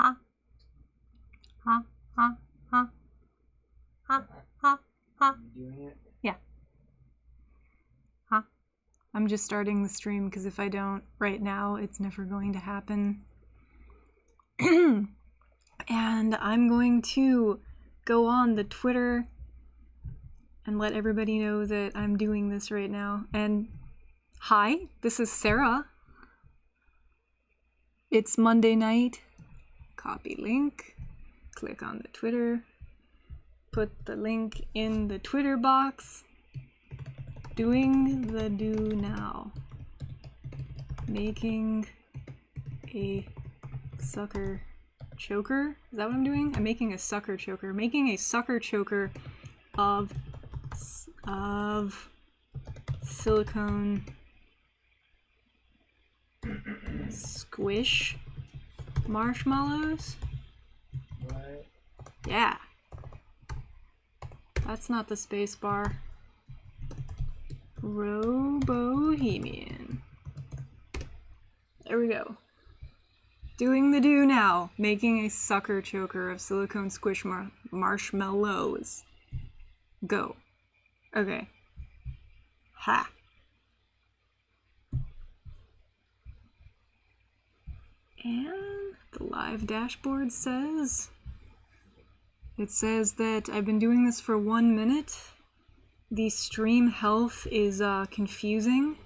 Huh? Huh? Huh? Huh? Huh? Huh? Huh? You doing it? Yeah. Huh? I'm just starting the stream because if I don't right now, it's never going to happen. And I'm going to go on the Twitter and let everybody know that I'm doing this right now. And hi, this is Sarah. It's Monday night. Copy link. Click on the Twitter. Put the link in the Twitter box. Doing the do now. Making a sucker choker. Is that what I'm doing? I'm making a sucker choker. Making a sucker choker of silicone squish marshmallows. What? Yeah. That's not the space bar. Bohemian. There we go. Doing the do now. Making a sucker choker of silicone squish marshmallows. Go. Okay. Ha. And the live dashboard says... It says that I've been doing this for 1 minute. The stream health is confusing.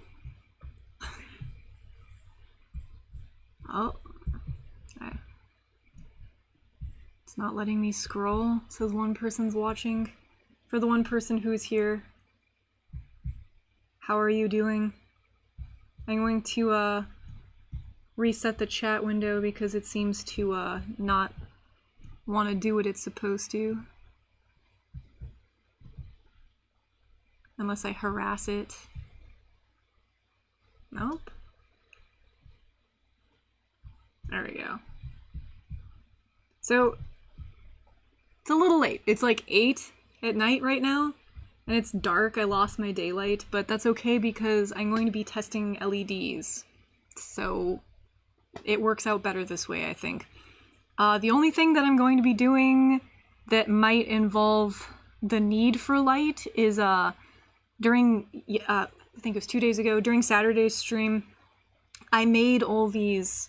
Oh. Okay. It's not letting me scroll. It says one person's watching. For the one person who's here, how are you doing? I'm going to reset the chat window because it seems to not want to do what it's supposed to. Unless I harass it. Nope. There we go. So, it's a little late. It's like 8 at night right now, and it's dark. I lost my daylight, but that's okay because I'm going to be testing LEDs. So, it works out better this way, I think. The only thing that I'm going to be doing that might involve the need for light is during, I think it was 2 days ago, during Saturday's stream, I made all these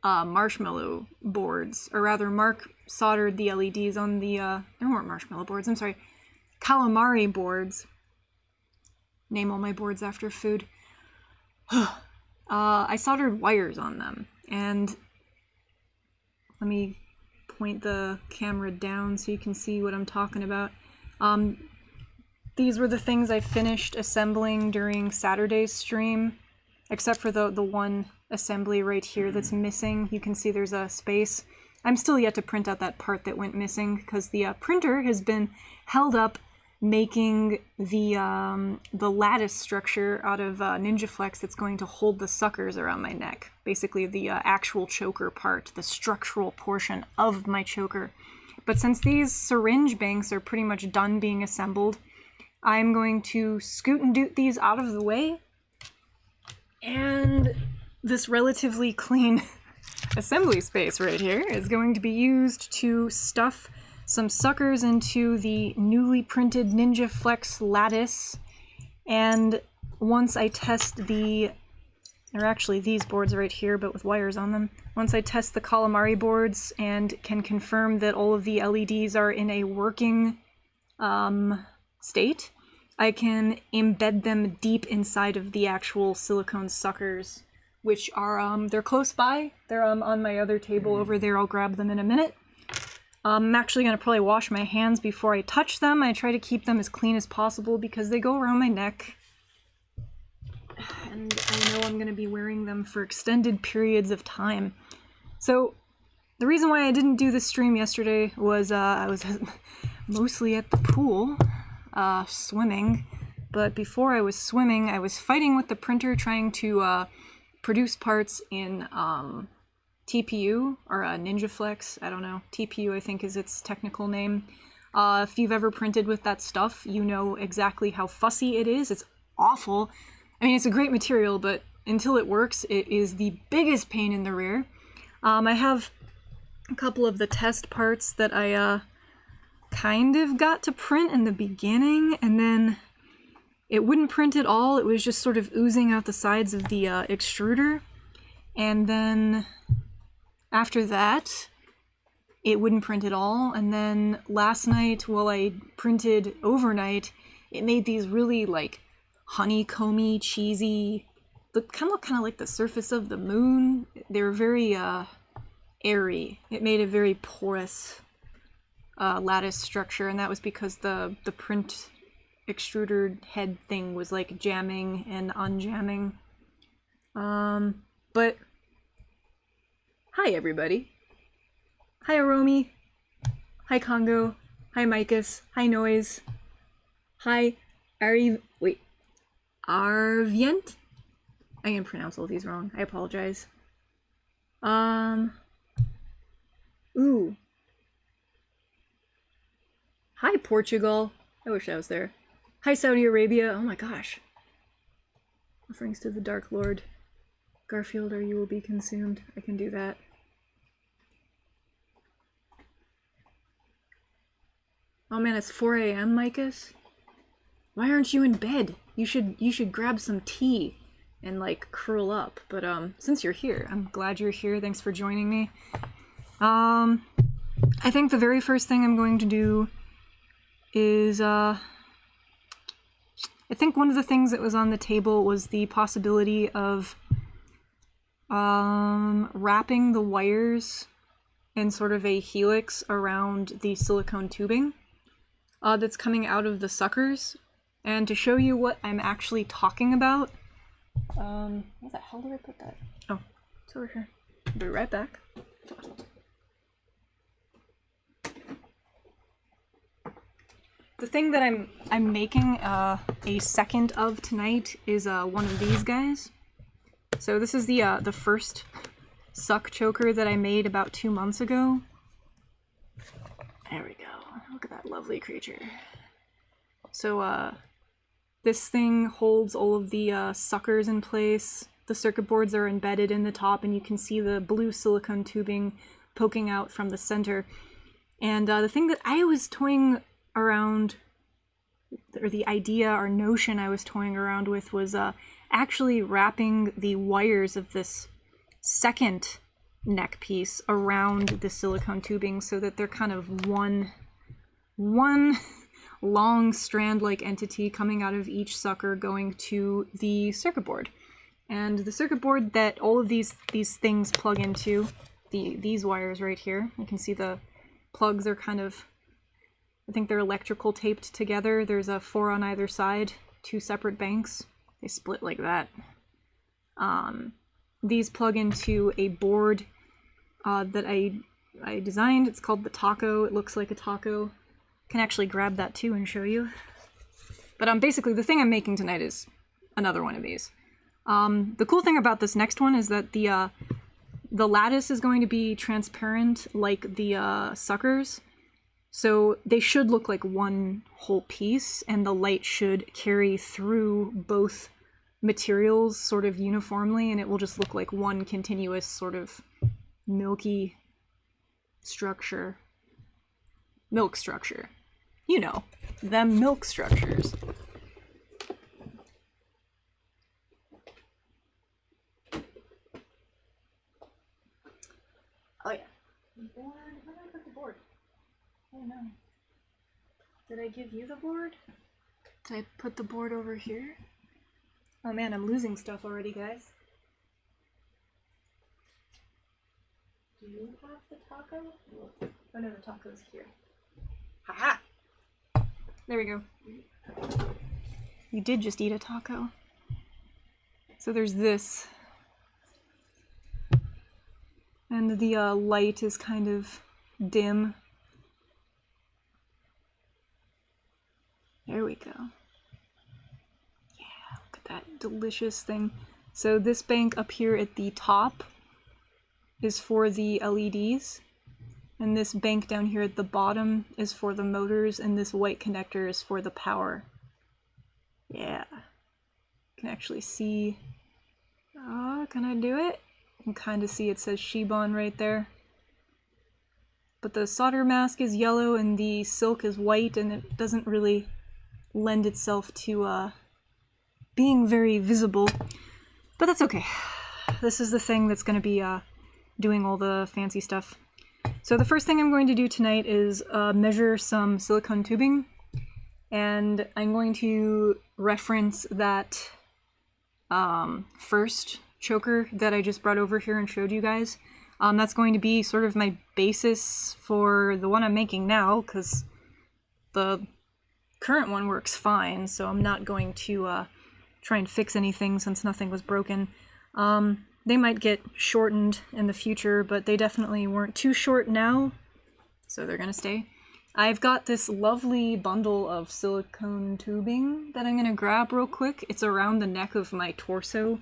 marshmallow boards, or rather Mark soldered the LEDs on the, there weren't marshmallow boards, I'm sorry, calamari boards. Name all my boards after food. I soldered wires on them, and let me point the camera down so you can see what I'm talking about. These were the things I finished assembling during Saturday's stream, except for the one assembly right here that's missing. You can see there's a space. I'm still yet to print out that part that went missing because the printer has been held up making the lattice structure out of NinjaFlex that's going to hold the suckers around my neck. Basically the actual choker part, the structural portion of my choker. But since these syringe banks are pretty much done being assembled, I'm going to scoot and doot these out of the way. And this relatively clean assembly space right here is going to be used to stuff some suckers into the newly printed NinjaFlex lattice. And once I test they're actually these boards right here, but with wires on them. Once I test the Calamari boards and can confirm that all of the LEDs are in a working state, I can embed them deep inside of the actual silicone suckers, which are, they're close by. They're on my other table over there. I'll grab them in a minute. I'm actually going to probably wash my hands before I touch them. I try to keep them as clean as possible because they go around my neck. And I know I'm going to be wearing them for extended periods of time. So, the reason why I didn't do this stream yesterday was I was mostly at the pool, swimming. But before I was swimming, I was fighting with the printer trying to produce parts in TPU, or NinjaFlex, I don't know. TPU, I think, is its technical name. If you've ever printed with that stuff, you know exactly how fussy it is. It's awful. I mean, it's a great material, but until it works, it is the biggest pain in the rear. I have a couple of the test parts that I kind of got to print in the beginning, and then it wouldn't print at all. It was just sort of oozing out the sides of the extruder. And then after that, it wouldn't print at all. And then last night, while I printed overnight, it made these really like honeycomby, cheesy, kind of look like the surface of the moon. They were very airy. It made a very porous lattice structure, and that was because the print extruder head thing was like jamming and unjamming. But hi everybody. Hi Aromi. Hi Congo. Hi Micus. Hi Noise. Hi Arvient. I can pronounce all these wrong. I apologize. Ooh. Hi Portugal. I wish I was there. Hi Saudi Arabia. Oh my gosh. Offerings to the Dark Lord. Garfield, or you will be consumed. I can do that. Oh man, it's 4 a.m., Micus? Why aren't you in bed? You should grab some tea and like curl up. But since you're here, I'm glad you're here. Thanks for joining me. I think the very first thing I'm going to do is I think one of the things that was on the table was the possibility of wrapping the wires in sort of a helix around the silicone tubing that's coming out of the suckers. And to show you what I'm actually talking about, where the hell did I put that? Oh, it's over here. I'll be right back. The thing that I'm making a second of tonight is one of these guys. So this is the first suck choker that I made about 2 months ago. There we go. Look at that lovely creature. So this thing holds all of the suckers in place. The circuit boards are embedded in the top, and you can see the blue silicone tubing poking out from the center. And the thing that I was toying around, or the idea or notion I was toying around with, was actually wrapping the wires of this second neck piece around the silicone tubing so that they're kind of one long strand-like entity coming out of each sucker going to the circuit board. And the circuit board that all of these things plug into, these wires right here, you can see the plugs are kind of, I think they're electrical taped together. There's a 4 on either side, 2 separate banks. They split like that. These plug into a board that I designed. It's called the taco. It looks like a taco. Can actually grab that too and show you. But basically the thing I'm making tonight is another one of these. The cool thing about this next one is that the lattice is going to be transparent like the suckers. So they should look like one whole piece, and the light should carry through both materials sort of uniformly, and it will just look like one continuous sort of milky structure. Milk structure. You know, them milk structures. Oh yeah. Board. Where did I put the board? Oh no. Did I give you the board? Did I put the board over here? Oh man, I'm losing stuff already, guys. Do you have the taco? Oh no, the taco's here. Haha! There we go. You did just eat a taco. So there's this. And the light is kind of dim. There we go. Yeah, look at that delicious thing. So this bank up here at the top is for the LEDs. And this bank down here at the bottom is for the motors, and this white connector is for the power. Yeah. You can actually see... Oh, can I do it? You can kind of see it says Shibon right there. but the solder mask is yellow and the silk is white, and it doesn't really lend itself to being very visible. But that's okay. This is the thing that's going to be doing all the fancy stuff. So the first thing I'm going to do tonight is measure some silicone tubing, and I'm going to reference that first choker that I just brought over here and showed you guys. That's going to be sort of my basis for the one I'm making now, because the current one works fine, so I'm not going to try and fix anything since nothing was broken. They might get shortened in the future, but they definitely weren't too short now, so they're gonna stay. I've got this lovely bundle of silicone tubing that I'm gonna grab real quick. It's around the neck of my torso,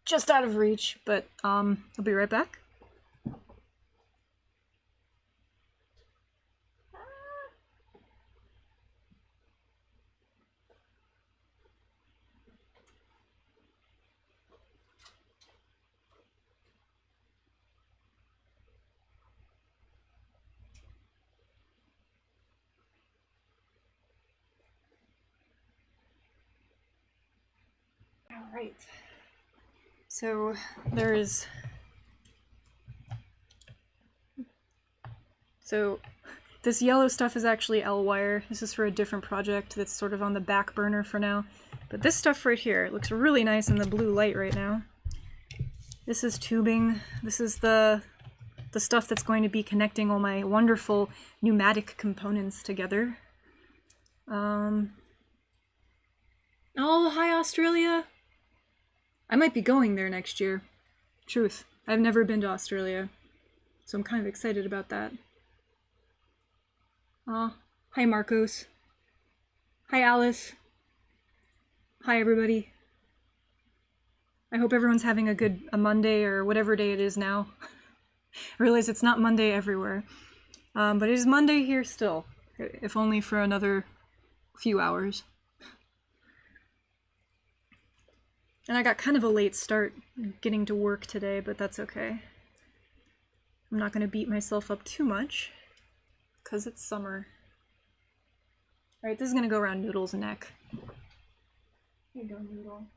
just out of reach, but I'll be right back. Alright, so this yellow stuff is actually L-wire. This is for a different project that's sort of on the back burner for now. But this stuff right here, it looks really nice in the blue light right now. This is tubing. This is the stuff that's going to be connecting all my wonderful pneumatic components together. Oh, hi Australia! I might be going there next year. Truth, I've never been to Australia, so I'm kind of excited about that. Hi Marcos. Hi Alice. Hi everybody. I hope everyone's having a Monday or whatever day it is now. I realize it's not Monday everywhere, but it is Monday here still, if only for another few hours. And I got kind of a late start getting to work today, but that's okay. I'm not going to beat myself up too much, because it's summer. Alright, this is going to go around Noodle's neck. Here you go, Noodle.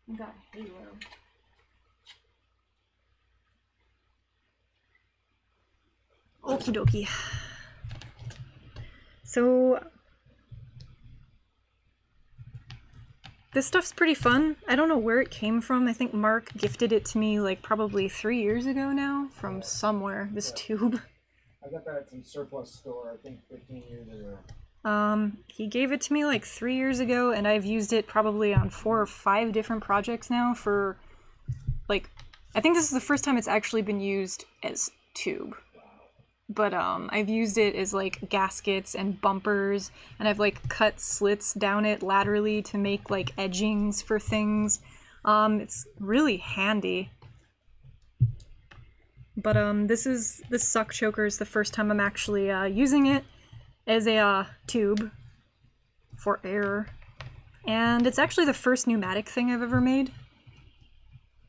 You got Halo. Okie dokie. So this stuff's pretty fun. I don't know where it came from. I think Mark gifted it to me like probably 3 years ago now from somewhere, this tube. I got that at some surplus store, I think 15 years ago. He gave it to me like 3 years ago, and I've used it probably on 4 or 5 different projects now for, like, I think this is the first time it's actually been used as tube. But I've used it as like gaskets and bumpers, and I've like cut slits down it laterally to make like edgings for things. It's really handy. But this suck choker is the first time I'm actually using it as a tube for air. And it's actually the first pneumatic thing I've ever made.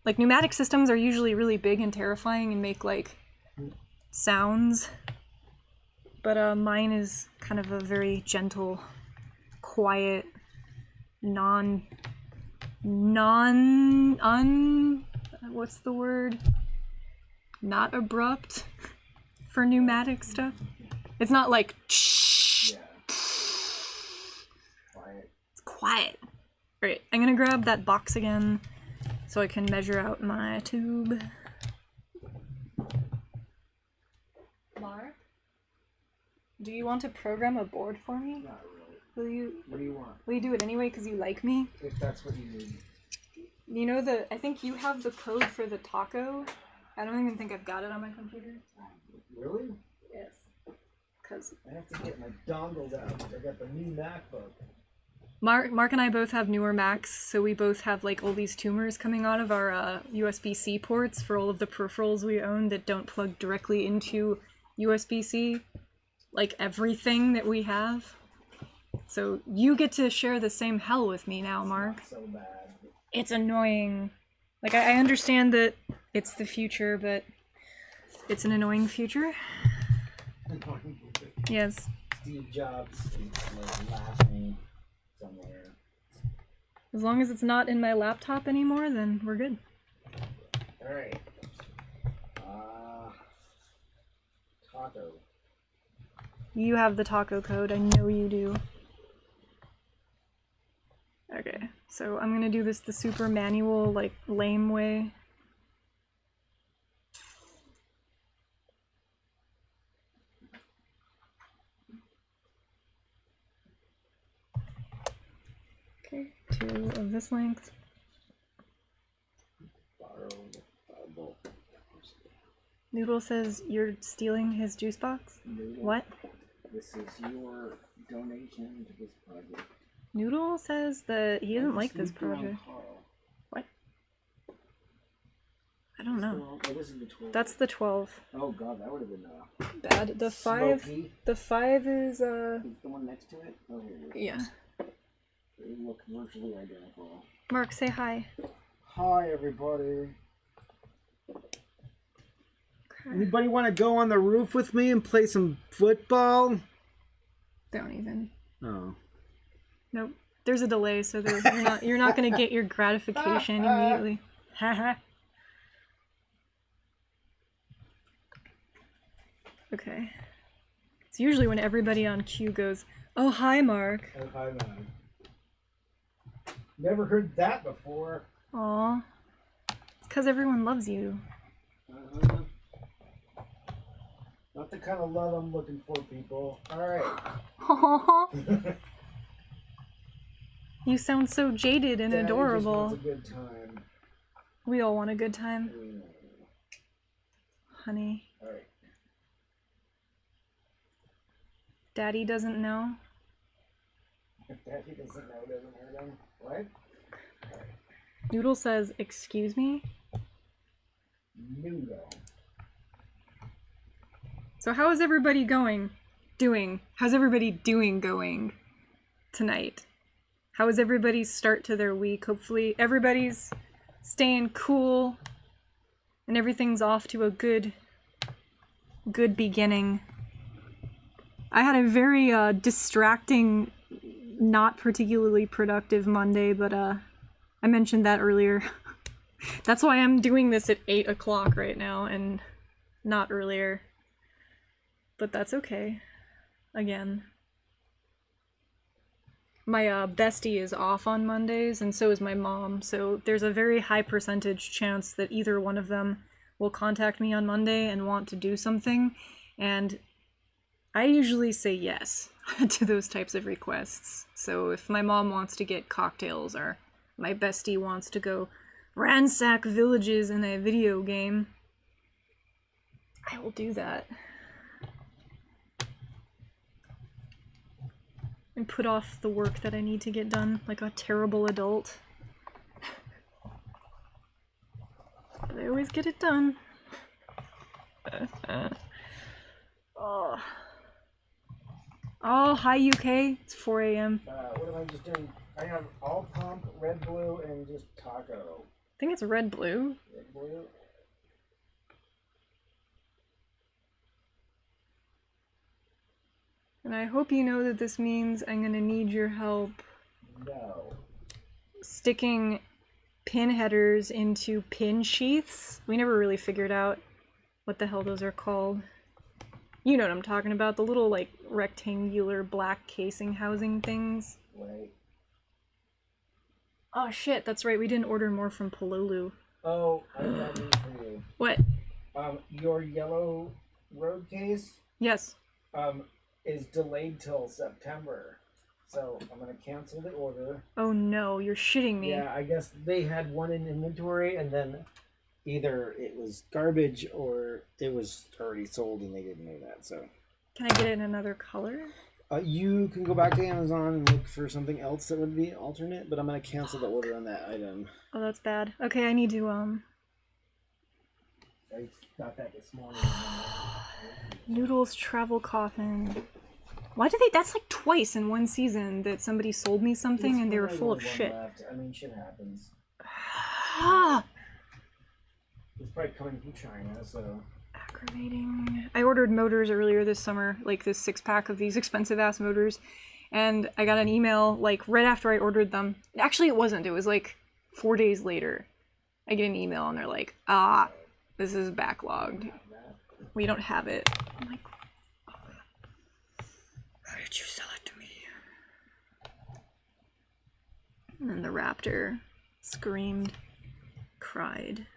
Like, pneumatic systems are usually really big and terrifying and make like sounds, but mine is kind of a very gentle, quiet, what's the word? Not abrupt for pneumatic stuff. It's not like Yeah. Quiet. It's quiet. Alright, I'm gonna grab that box again so I can measure out my tube. Mark, do you want to program a board for me? Not really. Will you What do you want? do it anyway because you like me? If that's what you need. You know I think you have the code for the taco. I don't even think I've got it on my computer. Really? Yes. Because I have to get my dongles out. I got the new MacBook. Mark and I both have newer Macs, so we both have like all these tumors coming out of our USB-C ports for all of the peripherals we own that don't plug directly into USB-C. Like everything that we have. So you get to share the same hell with me now, Mark. Not so bad. It's annoying. Like, I understand that it's the future, but it's an annoying future. Yes. Steve Jobs is like laughing somewhere. As long as it's not in my laptop anymore, then we're good. Alright. Taco. You have the taco code, I know you do. Okay, so I'm gonna do this the super manual, like, lame way. Okay, 2 of this length. Noodle says you're stealing his juice box? Noodle, What? this is your donation to this project. Noodle says that he doesn't like this project. What? I don't know. Oh, this is the 12. That's the 12. Oh god, that would have been Bad. The 5. smoky. The 5 is Is the one next to it? Oh, here it is. yeah. They look virtually identical. Mark, say hi. Hi, everybody. Okay. Anybody want to go on the roof with me and play some football? Don't even. Oh. Nope. There's a delay, so you're not gonna get your gratification immediately. Haha. Okay. It's usually when everybody on cue goes, "Oh hi, Mark." Oh, hi, man. Never heard that before. Aw. It's because everyone loves you. Not the kind of love I'm looking for, people. Alright. Aw. You sound so jaded and Daddy adorable. just wants a good time. We all want a good time. Honey. Alright. Daddy doesn't know. If Daddy doesn't know, doesn't hurt him. What? Noodle says, "Excuse me?" Noodle. So how is everybody doing? How's everybody going tonight? How is everybody's start to their week? Hopefully everybody's staying cool and everything's off to a good beginning. I had a very distracting, not particularly productive Monday, but I mentioned that earlier. That's why I'm doing this at 8 o'clock right now and not earlier. But that's okay. Again. My bestie is off on Mondays, and so is my mom, so there's a very high percentage chance that either one of them will contact me on Monday and want to do something, and I usually say yes to those types of requests. So if my mom wants to get cocktails, or my bestie wants to go ransack villages in a video game, I will do that. And put off the work that I need to get done, like a terrible adult. But I always get it done. Oh. Oh, hi UK. It's 4 a.m. What am I just doing? I have all pump, red, blue, and just taco. I think it's red blue. Red, blue. And I hope you know that this means I'm gonna need your help No. sticking pin headers into pin sheaths. We never really figured out what the hell those are called. You know what I'm talking about, the little like rectangular black casing housing things. Wait. Oh shit, that's right, we didn't order more from Pololu. Oh, I got news for you. What? Your yellow road case, Yes. is delayed till September. So I'm gonna cancel the order. Oh no, you're shitting me. Yeah, I guess they had one in inventory and then either it was garbage or it was already sold and they didn't know that, so. Can I get it in another color? You can go back to Amazon and look for something else that would be alternate, but I'm gonna cancel the order on that item. Oh, that's bad. Okay, I need to, I got that this morning. Noodles travel coffin. Why did they? That's like twice in one season that somebody sold me something and they were full of shit. Left. I mean, shit happens. Ah! It's probably coming from China, so. Aggravating. I ordered motors earlier this summer, like this 6-pack of these expensive-ass motors, and I got an email, like, right after I ordered them. Actually, it wasn't. It was, like, 4 days later. I get an email, and they're like, this is backlogged. We don't have it. I'm like, how did you sell it to me? And then the raptor screamed, cried,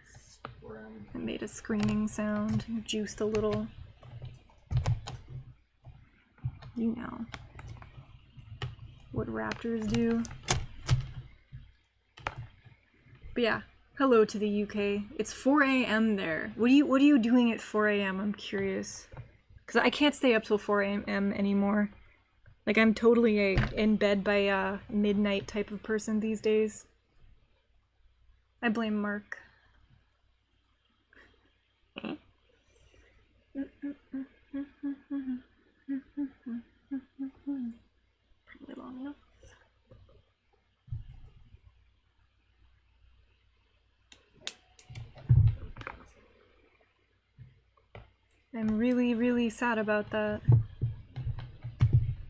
and made a screaming sound, and juiced a little. You know what raptors do. But yeah, hello to the UK. It's 4 a.m. there. What are you doing at 4 a.m.? I'm curious. Because I can't stay up till 4 a.m. anymore. Like, I'm totally a in bed by midnight type of person these days. I blame Mark. Probably long enough. I'm really, really sad about that.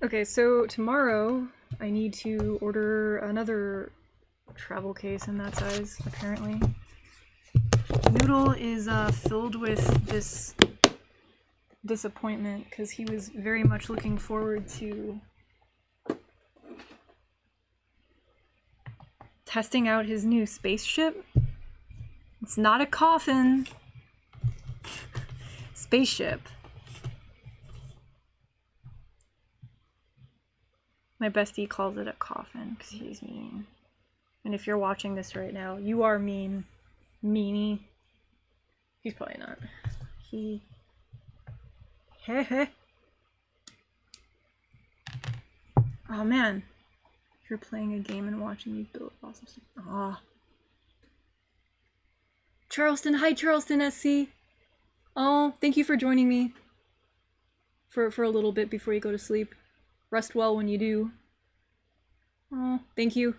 Okay, so tomorrow I need to order another travel case in that size, apparently. Noodle is filled with this disappointment because he was very much looking forward to testing out his new spaceship. It's not a coffin. Spaceship. My bestie calls it a coffin because he's mean. And if you're watching this right now, you are mean. Meanie. He's probably not. Heh. Oh man. You're playing a game and watching you build awesome stuff. Aw. Charleston, hi Charleston SC. Oh, thank you for joining me for a little bit before you go to sleep. Rest well when you do. Oh, thank you.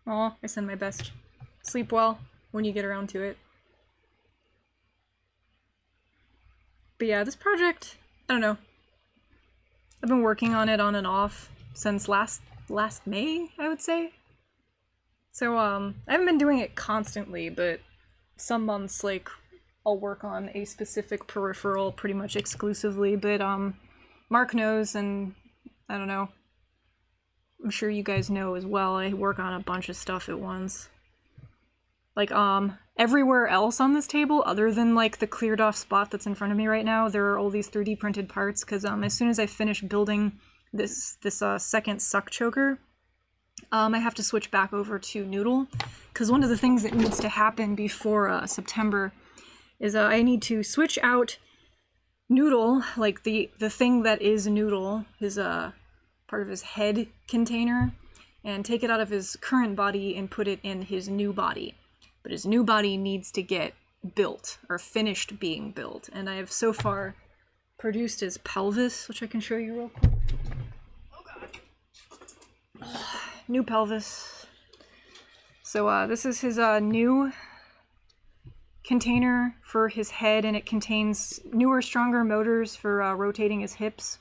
Oh, I send my best. Sleep well when you get around to it. But yeah, this project, I don't know. I've been working on it on and off since last May, I would say. So, I haven't been doing it constantly, but some months, like, I'll work on a specific peripheral pretty much exclusively, but, Mark knows, and I don't know. I'm sure you guys know as well, I work on a bunch of stuff at once. Like, everywhere else on this table, other than, like, the cleared off spot that's in front of me right now, there are all these 3D printed parts, because, as soon as I finish building this second suck choker, I have to switch back over to Noodle, because one of the things that needs to happen before, September is, I need to switch out Noodle, like, the thing that is Noodle, his, part of his head container, and take it out of his current body and put it in his new body. But his new body needs to get built, or finished being built, and I have so far produced his pelvis, which I can show you real quick. Oh god. New pelvis. So this is his new container for his head, and it contains newer, stronger motors for rotating his hips.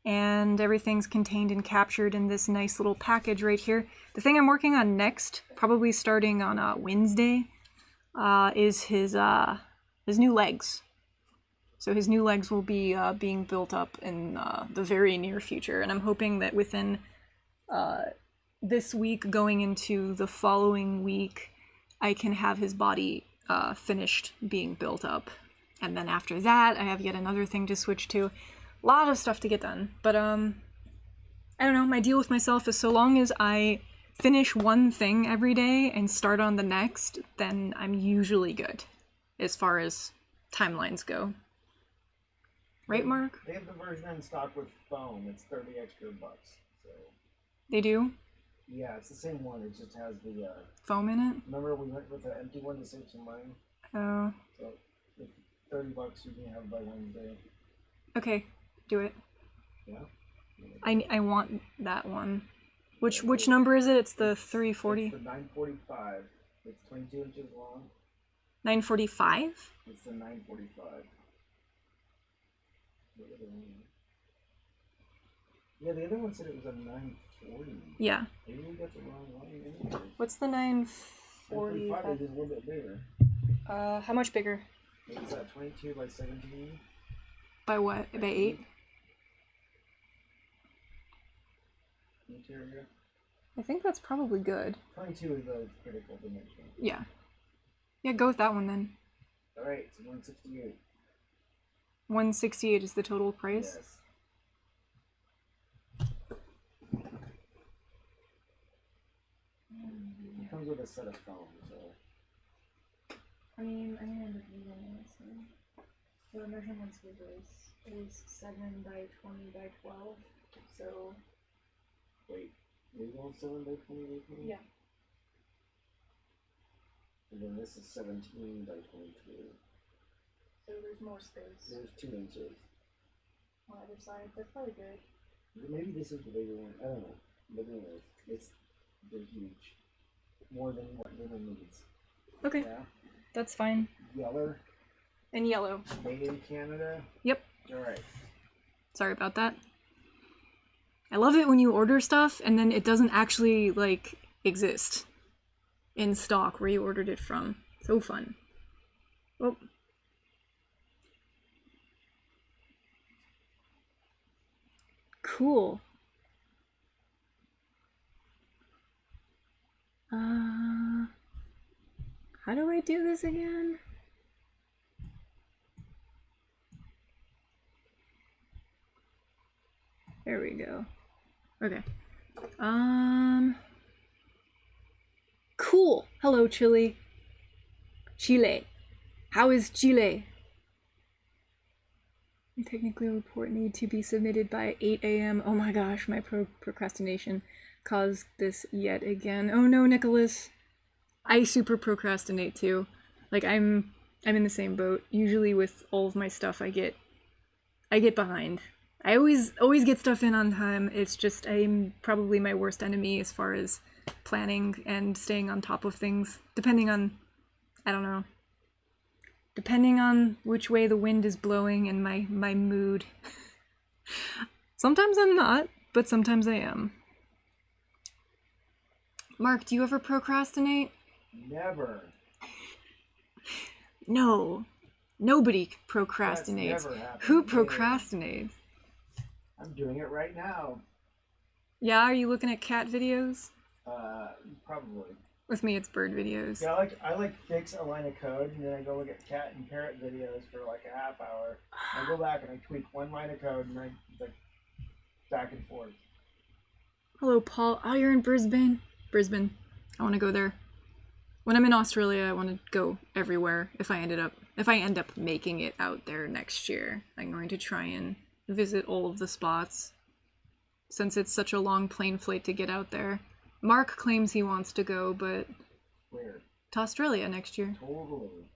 And everything's contained and captured in this nice little package right here. The thing I'm working on next, probably starting on Wednesday, is his new legs. So his new legs will be being built up in the very near future, and I'm hoping that within this week going into the following week, I can have his body finished being built up. And then after that, I have yet another thing to switch to. A lot of stuff to get done, but I don't know, my deal with myself is so long as I finish one thing every day and start on the next, then I'm usually good, as far as timelines go. Right, Mark? They have the version in stock with foam. It's $30 extra. So They do? yeah, it's the same one. It just has the Foam in it? remember we went with the empty one to save some money. Oh. So for $30 you can have it by Wednesday. Okay, do it. Yeah. I want that one. Which number is it? It's the 340? It's the 945. It's 22 inches long. 9:45? It's the 9:45. Yeah, the other one said it was a 9:40. Yeah. Maybe we got the wrong one. Anyways. What's the 9:45 9:45? is a little bit bigger. How much bigger? Is that 22 by 17? By what? By 8? Interior. I think that's probably good. 22 is the critical dimension. Yeah. Yeah, go with that one then. Alright, so 168. 168 is the total price? Yes. It comes with a set of phones, so. I mean, I'm gonna end up using it, so. The measurements is 7 by 20 by 12, so. Wait, are you going 7 by 20 by 20? Yeah. And then this is 17 by 22. So there's more space There's 2 inches. on either side. That's probably good. Maybe this is the bigger one. I don't know. But anyways, they're huge. More than what little needs. Okay, Yeah. that's fine. Yeller, And yellow. made in Canada. Yep. Alright. Sorry about that. I love it when you order stuff and then it doesn't actually, like, exist in stock where you ordered it from. So fun. Oh. Cool. How do I do this again? There we go. Okay. Cool. Hello, Chile. Chile. How is Chile? Technically, a report need to be submitted by 8 a.m. Oh my gosh, my procrastination caused this yet again. Oh no, Nicholas. I super procrastinate too. Like I'm in the same boat. Usually with all of my stuff I get behind. I always get stuff in on time. It's just I'm probably my worst enemy as far as planning and staying on top of things. Depending on, I don't know. Depending on which way the wind is blowing and my mood. Sometimes I'm not, but sometimes I am. Mark, do you ever procrastinate? Never. No. Nobody procrastinates. That's never happened. Who procrastinates? I'm doing it right now. Yeah, are you looking at cat videos? Probably. With me, it's bird videos. Yeah, I like fix a line of code, and then I go look at cat and parrot videos for like a half hour. I go back and I tweak one line of code, and it's like back and forth. Hello, Paul. Oh, you're in Brisbane? Brisbane. I want to go there. When I'm in Australia, I want to go everywhere. If I end up making it out there next year, I'm going to try and visit all of the spots. Since it's such a long plane flight to get out there. Mark claims he wants to go, but Where? to Australia next year. Totally.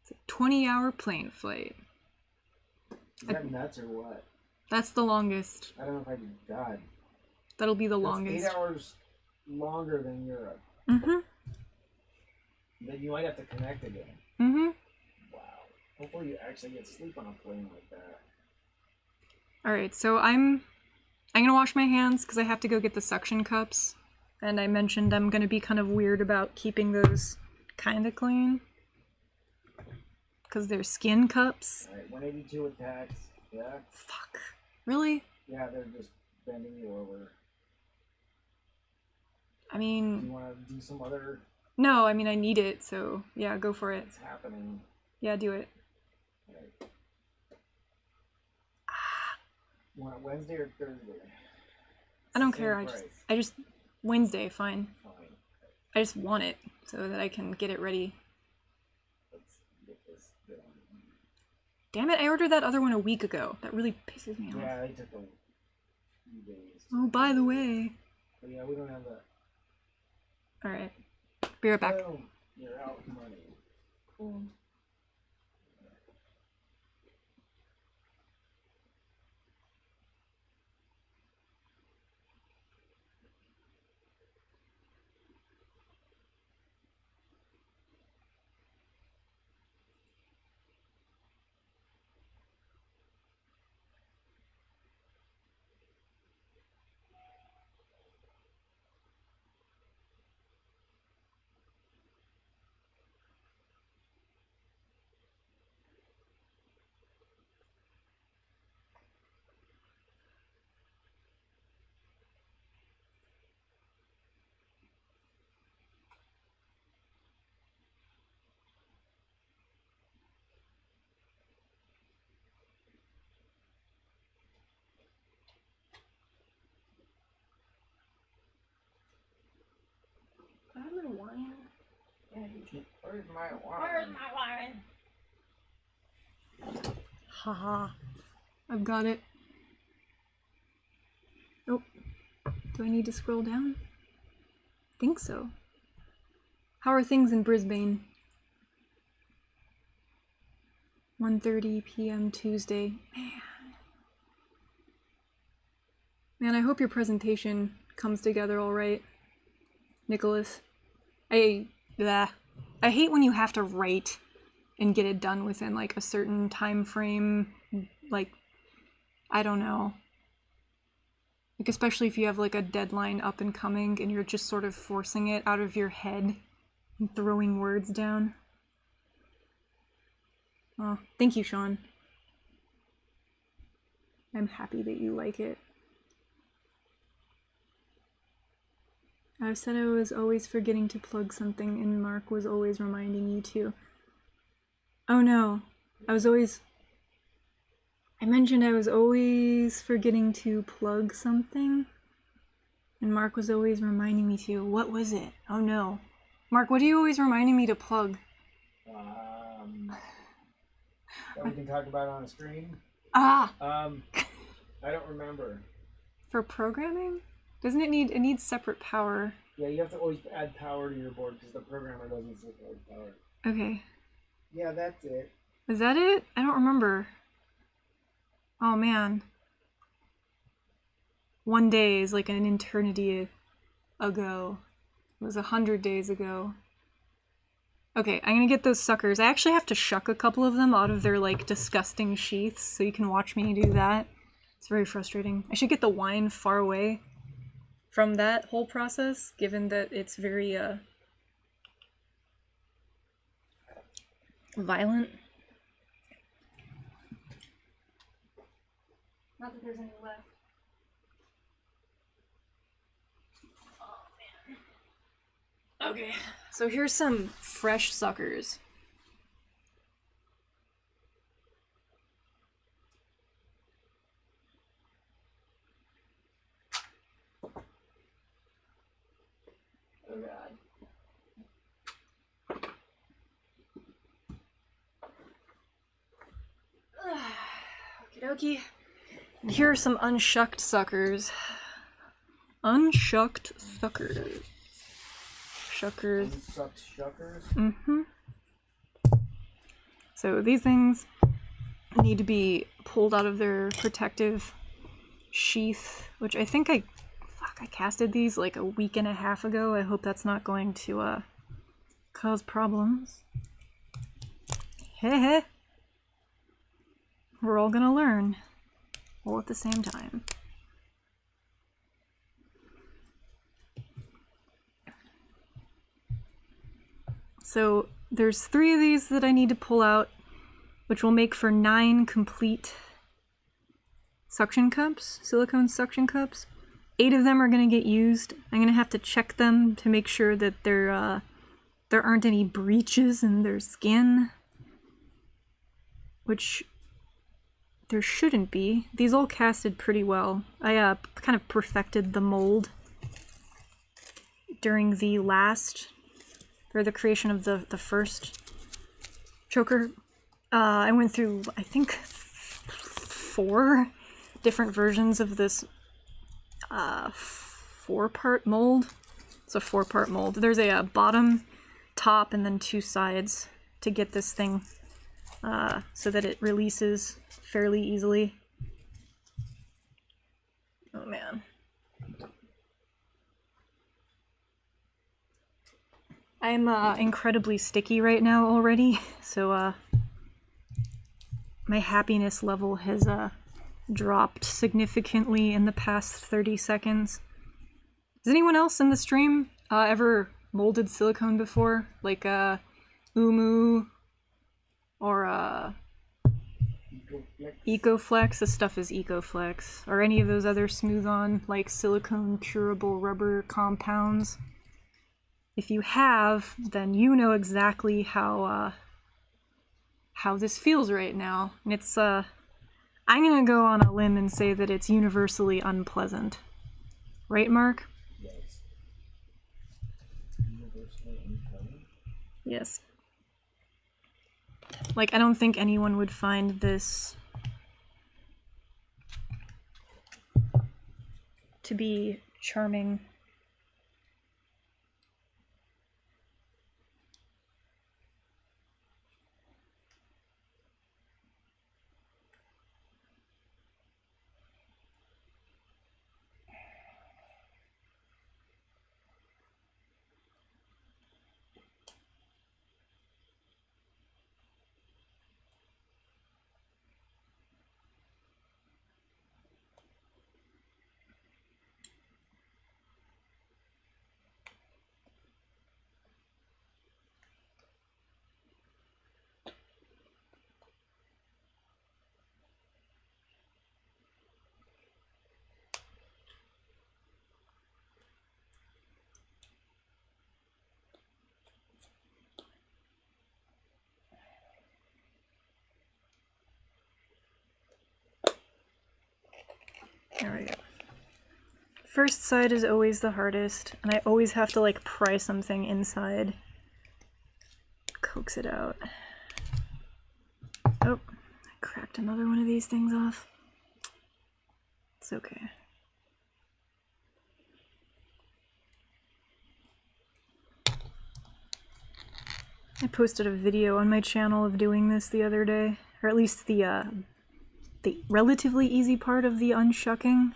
It's a 20-hour plane flight. Is that nuts or what? That's the longest. I don't know if I can. God. That'll be the That's longest. 8 hours longer than Europe. Mm-hmm. Then you might have to connect again. Mm-hmm. Wow. Hopefully you actually get sleep on a plane like that. Alright, so I'm gonna wash my hands because I have to go get the suction cups. And I mentioned I'm gonna be kind of weird about keeping those kinda clean. Because they're skin cups. Alright, 182 with tax. Yeah? Fuck. Really? Yeah, they're just bending you over. I Do mean, you want to do some other... no, I mean I need it, so yeah, go for it. What's happening? Yeah, do it. Right. You want it Wednesday or Thursday? I don't care, I just Wednesday, fine. Fine. I just want it so that I can get it ready. Let's get this done. Damn it, I ordered that other one a week ago. That really pisses me off. Yeah, they took a few days. Oh, by the way. But yeah, we don't have that. Alright. Be right back. Boom. You're out money. Cool. wine? Yeah, where's my wine? Where's my wine? Haha. I've got it. Oh. Do I need to scroll down? I think so. How are things in Brisbane? 1:30 p.m. Tuesday. Man, I hope your presentation comes together all right, Nicholas. I hate when you have to write and get it done within like a certain time frame. Like, I don't know. Like, especially if you have like a deadline up and coming and you're just sort of forcing it out of your head and throwing words down. Oh, thank you, Sean. I'm happy that you like it. I said I was always forgetting to plug something and Mark was always reminding you to. Oh no, I mentioned I was always forgetting to plug something and Mark was always reminding me to. What was it? Oh no. Mark, what are you always reminding me to plug? That we can talk about on a stream? Ah! I don't remember. For programming? Doesn't it needs separate power? Yeah, you have to always add power to your board because the programmer doesn't support power. Okay. Yeah, that's it. Is that it? I don't remember. Oh man. One day is like an eternity ago. It was 100 days ago. Okay, I'm gonna get those suckers. I actually have to shuck a couple of them out of their like disgusting sheaths, so you can watch me do that. It's very frustrating. I should get the wine far away from that whole process, given that it's very violent. Not that there's any left. Oh man. Okay, so here's some fresh suckers. Oh god. Okie dokie. And here are some unshucked suckers. Unshucked suckers. Shuckers. Unsucked shuckers? Mm-hmm. So these things need to be pulled out of their protective sheath, which I think I casted these like a week and a half ago. I hope that's not going to cause problems. Heh. We're all gonna learn, all at the same time. So there's 3 of these that I need to pull out, which will make for 9 complete suction cups, silicone suction cups. 8 of them are going to get used. I'm going to have to check them to make sure that there aren't any breaches in their skin, which there shouldn't be. These all casted pretty well. I kind of perfected the mold during the creation of the first choker. I went through, I think, 4 different versions of this 4-part mold. It's a 4-part mold. There's a bottom, top, and then 2 sides to get this thing so that it releases fairly easily. Oh man. I'm incredibly sticky right now already, so my happiness level has dropped significantly in the past 30 seconds. Has anyone else in the stream ever molded silicone before? Like Umu or EcoFlex? This stuff is EcoFlex. Or any of those other smooth-on, like silicone curable rubber compounds. If you have, then you know exactly how this feels right now. And it's I'm gonna go on a limb and say that it's universally unpleasant. Right, Mark? Yes. Universally Yes. Like, I don't think anyone would find this to be charming. There we go. First side is always the hardest, and I always have to like pry something inside. Coax it out. Oh, I cracked another one of these things off. It's okay. I posted a video on my channel of doing this the other day, or at least the relatively easy part of the unshucking.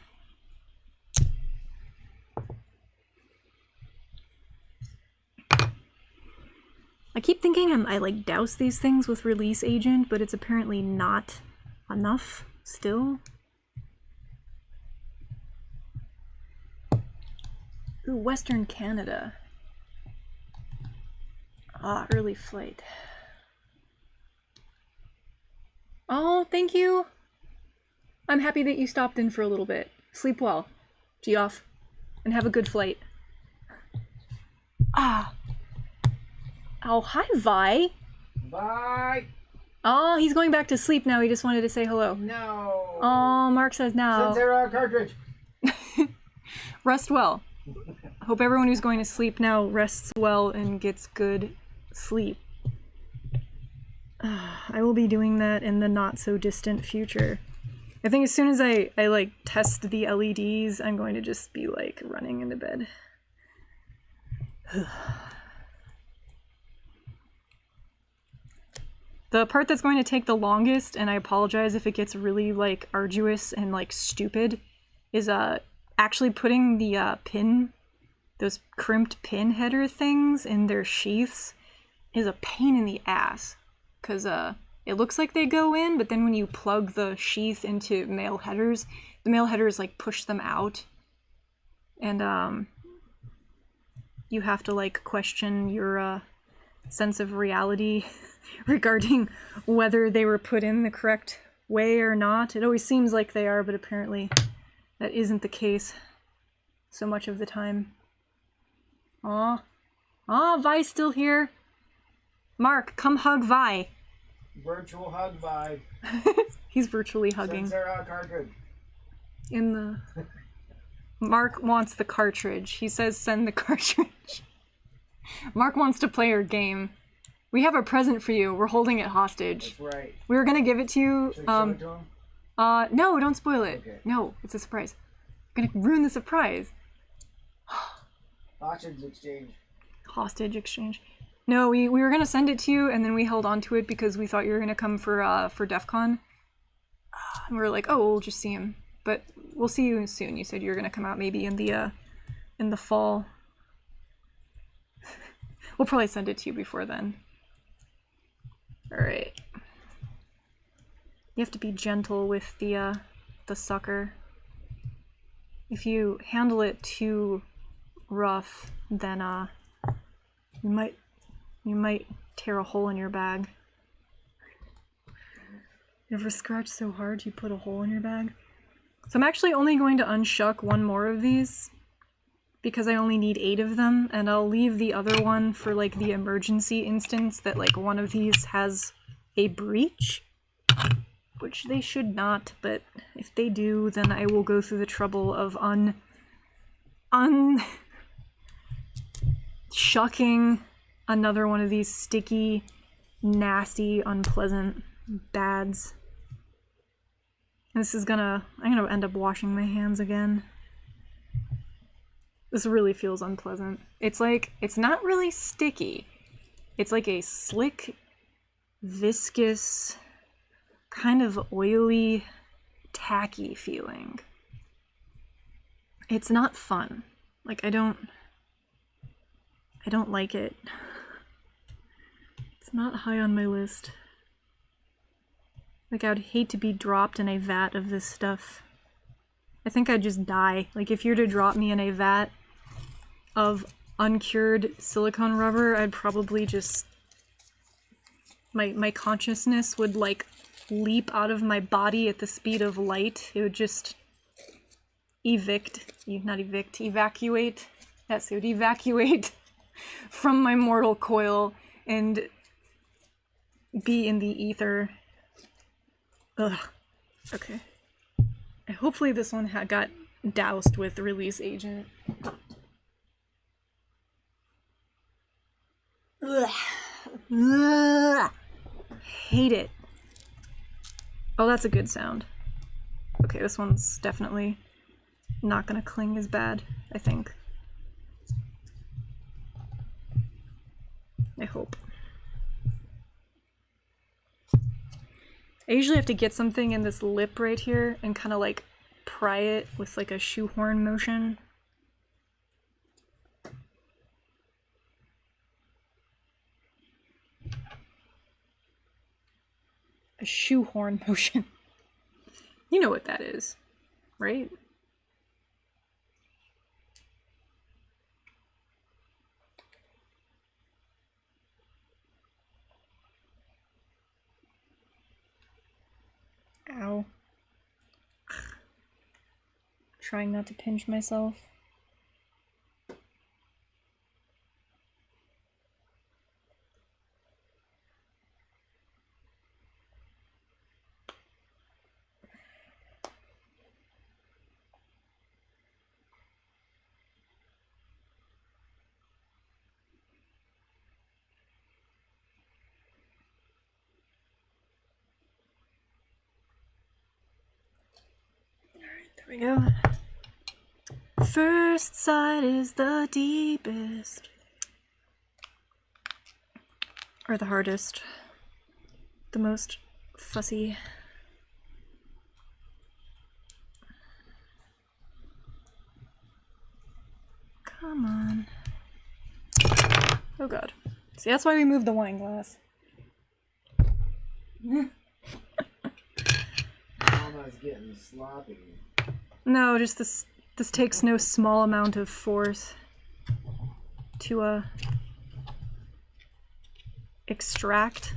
I keep thinking I like douse these things with release agent, but it's apparently not enough still. Ooh, Western Canada. Ah, early flight. Oh, thank you. I'm happy that you stopped in for a little bit. Sleep well, Geoff, and have a good flight. Ah. Oh, hi, Vi. Bye. Oh, he's going back to sleep now. He just wanted to say hello. No. Oh, Mark says no. Sensera cartridge. Rest well. Hope everyone who's going to sleep now rests well and gets good sleep. I will be doing that in the not so distant future. I think as soon as I like test the LEDs, I'm going to just be like running into bed. The part that's going to take the longest, and I apologize if it gets really like arduous and like stupid, is actually putting the those crimped pin header things in their sheaths is a pain in the ass. Cause it looks like they go in, but then when you plug the sheath into male headers, the male headers like push them out. And you have to like question your sense of reality regarding whether they were put in the correct way or not. It always seems like they are, but apparently that isn't the case so much of the time. Aw. Aw, Vi's still here. Mark, come hug Vi. Virtual hug vibe. He's virtually hugging. Sensera cartridge. In the... Mark wants the cartridge. He says send the cartridge. Mark wants to play our game. We have a present for you. We're holding it hostage. That's right. We were gonna give it to you. Should I show it to him? No, don't spoil it. Okay. No, it's a surprise. We're gonna ruin the surprise. Hostage exchange. Hostage exchange. No, we were gonna send it to you, and then we held on to it because we thought you were gonna come for DefCon. And we were like, oh, we'll just see him. But we'll see you soon. You said you were gonna come out maybe in the fall. We'll probably send it to you before then. Alright. You have to be gentle with the sucker. If you handle it too rough, then you might tear a hole in your bag. You ever scratch so hard you put a hole in your bag? So I'm actually only going to unshuck one more of these because I only need 8 of them, and I'll leave the other one for like the emergency instance that like one of these has a breach, which they should not, but if they do, then I will go through the trouble of unshucking another one of these sticky, nasty, unpleasant bads. This is I'm gonna end up washing my hands again. This really feels unpleasant. It's like, it's not really sticky. It's like a slick, viscous, kind of oily, tacky feeling. It's not fun. Like, I don't like it. It's not high on my list. Like, I would hate to be dropped in a vat of this stuff. I think I'd just die. Like, if you were to drop me in a vat of uncured silicone rubber, I'd probably just... My consciousness would, like, leap out of my body at the speed of light. It would just evacuate. Yes, it would evacuate from my mortal coil and be in the ether. Ugh. Okay. Hopefully this one got doused with release agent. Ugh. Ugh. Hate it. Oh, that's a good sound. Okay, this one's definitely not gonna cling as bad, I think. I hope. I usually have to get something in this lip right here and kind of like pry it with like a shoehorn motion. A shoehorn motion. You know what that is, right? Ow. Trying not to pinch myself. There we go. First sight is the deepest. Or the hardest. The most fussy. Come on. Oh god. See, that's why we moved the wine glass. Mama's getting sloppy. No, just this takes no small amount of force to extract.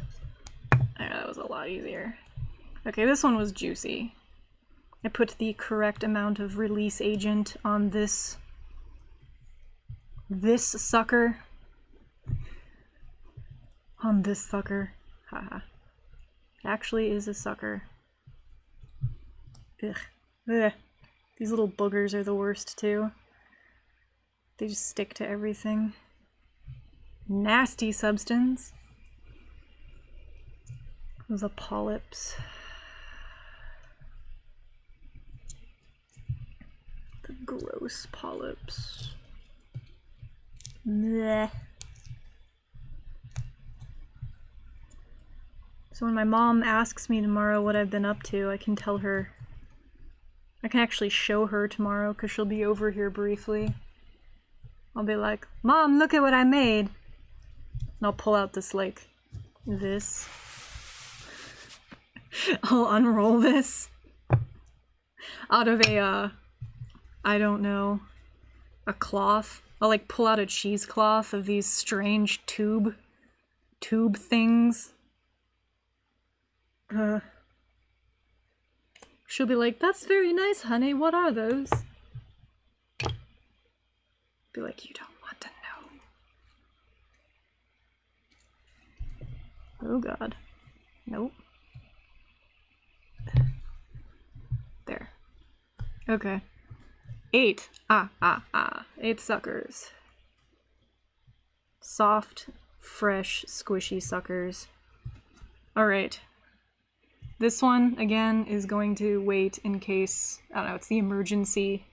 That was a lot easier. Okay, this one was juicy. I put the correct amount of release agent on this sucker. On this sucker. Haha. It actually is a sucker. Ugh. Ugh. These little boogers are the worst too. They just stick to everything. Nasty substance. Those are polyps. The gross polyps. Blech. So when my mom asks me tomorrow what I've been up to, I can tell her. I can actually show her tomorrow because she'll be over here briefly. I'll be like, Mom, look at what I made. And I'll pull out this, like, this. I'll unroll this out of a, I don't know, a cloth. I'll, like, pull out a cheesecloth of these strange tube things. She'll be like, that's very nice, honey. What are those? Be like, you don't want to know. Oh god. Nope. There. Okay. 8. 8 suckers. Soft, fresh, squishy suckers. Alright. This one, again, is going to wait in case, I don't know, it's the emergency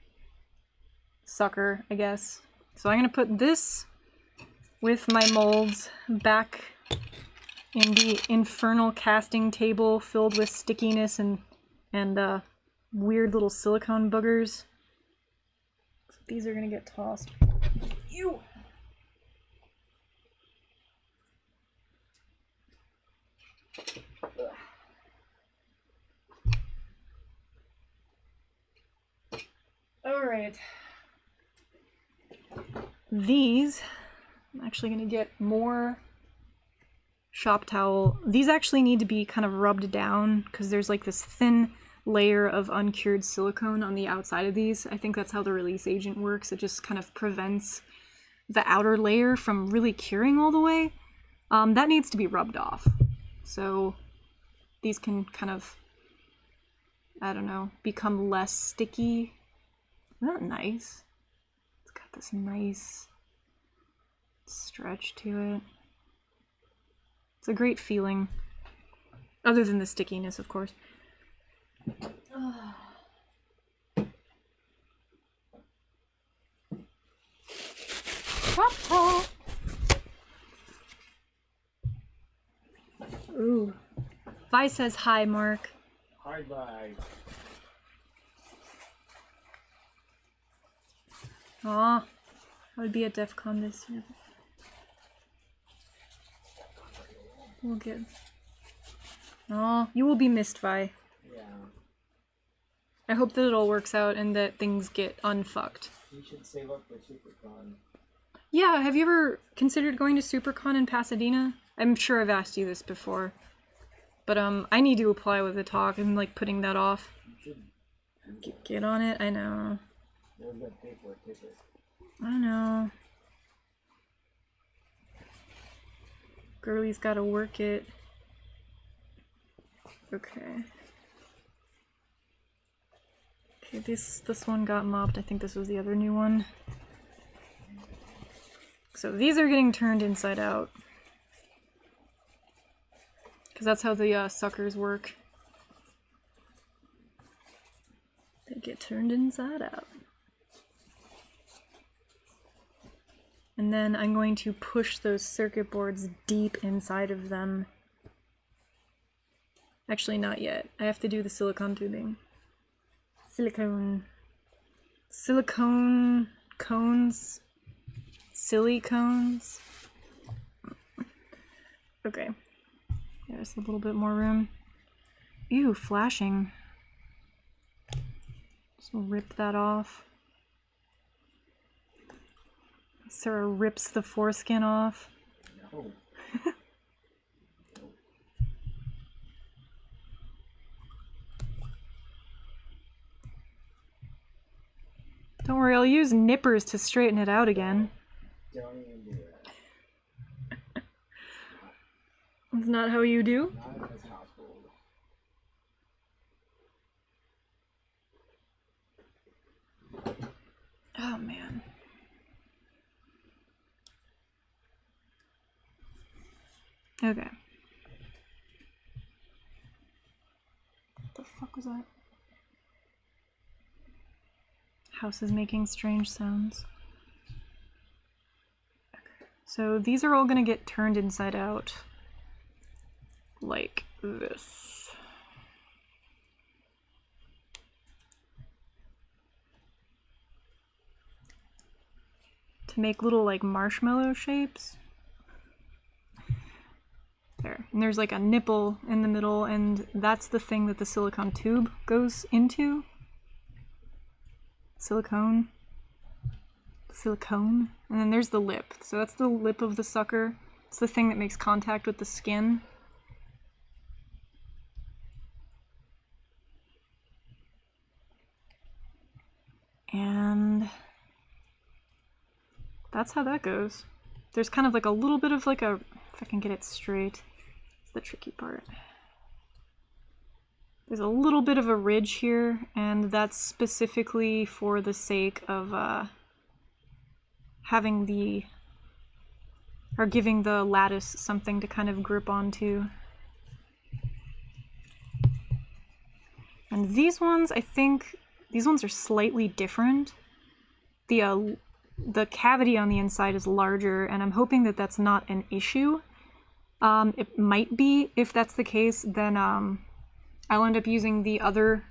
sucker, I guess. So I'm going to put this with my molds back in the infernal casting table filled with stickiness and weird little silicone boogers. So these are going to get tossed. Ew! Alright. These, I'm actually going to get more shop towel. These actually need to be kind of rubbed down because there's like this thin layer of uncured silicone on the outside of these. I think that's how the release agent works. It just kind of prevents the outer layer from really curing all the way. That needs to be rubbed off. So these can kind of, I don't know, become less sticky. Isn't that nice? It's got this nice stretch to it. It's a great feeling. Other than the stickiness, of course. Ooh. Vi says hi, Mark. Hi, bye. Aw, I would be at DefCon this year. We'll get. Aw, you will be missed, Vi. Yeah. I hope that it all works out and that things get unfucked. You should save up for SuperCon. Yeah, have you ever considered going to SuperCon in Pasadena? I'm sure I've asked you this before. But I need to apply with the talk. I'm like putting that off. You should. Get on it, I know. No one's got to pay for it, take it. I know. Girlie's gotta work it. Okay. Okay, this one got mopped. I think this was the other new one. So these are getting turned inside out. Because that's how the suckers work. They get turned inside out. And then I'm going to push those circuit boards deep inside of them. Actually, not yet. I have to do the silicone tubing. Silicone. Silicone cones. Silicones. Okay. There's a little bit more room. Ew, flashing. Just rip that off. Sarah rips the foreskin off. No. Don't worry, I'll use nippers to straighten it out again. Don't even do that. That's not how you do? Not in this household. Oh man. Okay. What the fuck was that? House is making strange sounds. Okay. So these are all gonna get turned inside out. Like this. To make little like marshmallow shapes. There. And there's like a nipple in the middle, and that's the thing that the silicone tube goes into. Silicone. Silicone. And then there's the lip. So that's the lip of the sucker. It's the thing that makes contact with the skin. And that's how that goes. There's kind of like a little bit of like a, if I can get it straight, it's the tricky part. There's a little bit of a ridge here, and that's specifically for the sake of having the are giving the lattice something to kind of grip onto. And these ones, I think, these ones are slightly different. The cavity on the inside is larger, and I'm hoping that that's not an issue. It might be. If that's the case, then I'll end up using the other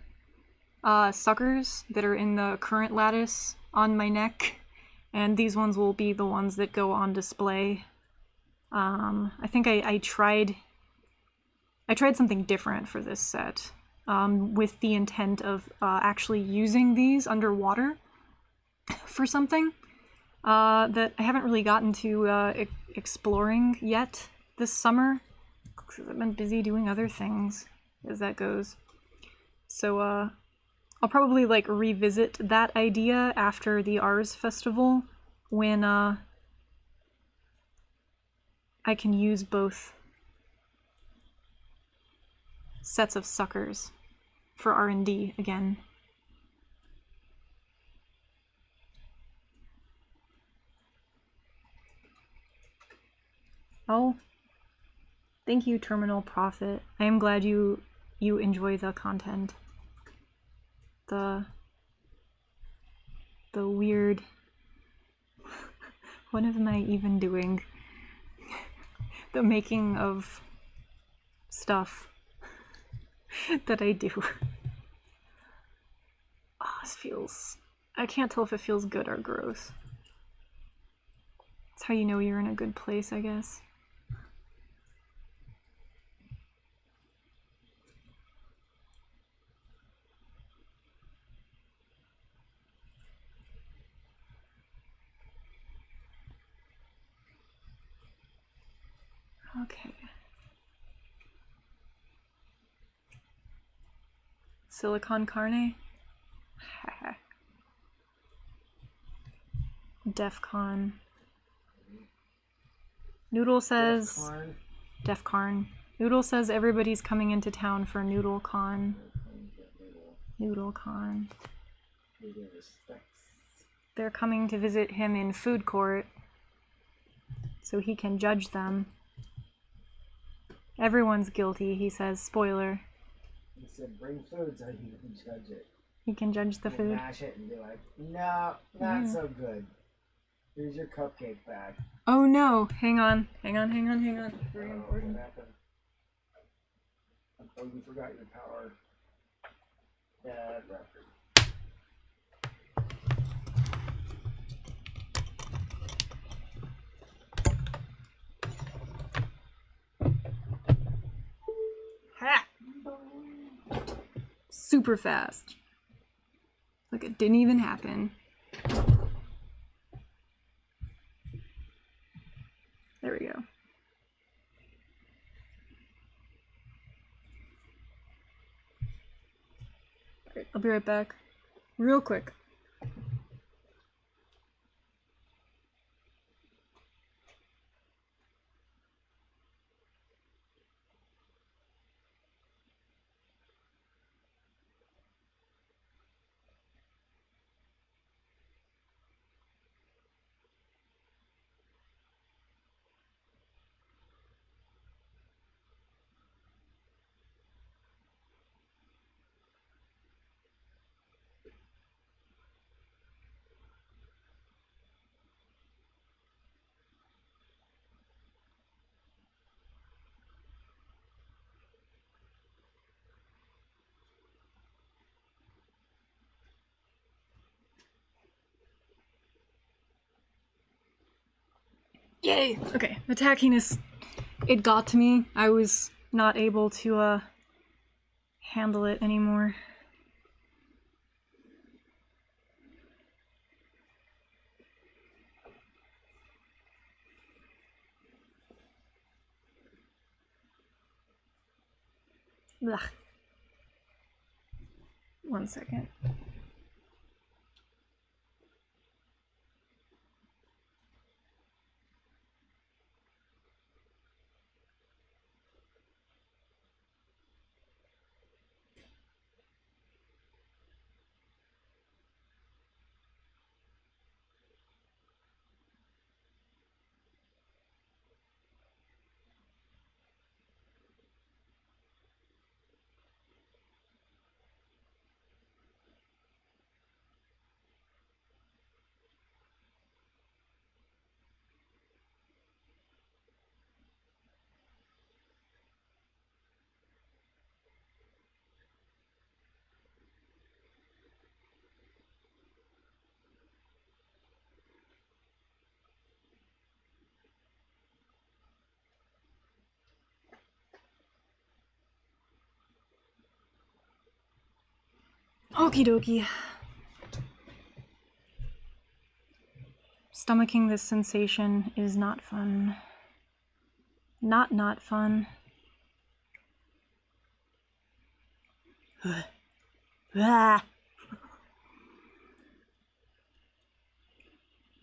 suckers that are in the current lattice on my neck, and these ones will be the ones that go on display. I think I tried something different for this set, with the intent of actually using these underwater for something that I haven't really gotten to exploring yet this summer, because I've been busy doing other things as that goes. So I'll probably like revisit that idea after the ARS festival, when I can use both sets of suckers for R&D again. Oh, thank you, Terminal Profit. I am glad you enjoy the content. The weird... What am I even doing? The making of stuff that I do. Oh, this feels... I can't tell if it feels good or gross. That's how you know you're in a good place, I guess. Okay. Silicon carne? DefCon. Noodle says... DefCon. Noodle says everybody's coming into town for NoodleCon. NoodleCon. They're coming to visit him in food court so he can judge them. Everyone's guilty, he says. Spoiler. He said, bring food so he can judge it. He can judge the food. Mash it and be like, no, not so good. Here's your cupcake back. Oh no! Hang on. Very What important. happened? Oh, you forgot your power. Bad record. Ha! Super fast. Like it didn't even happen. There we go. Alright, I'll be right back. Real quick. Yay! Okay, the tackiness, it got to me. I was not able to handle it anymore. Blah. 1 second. Okie dokie. Stomaching this sensation is not fun. Not fun. Ah.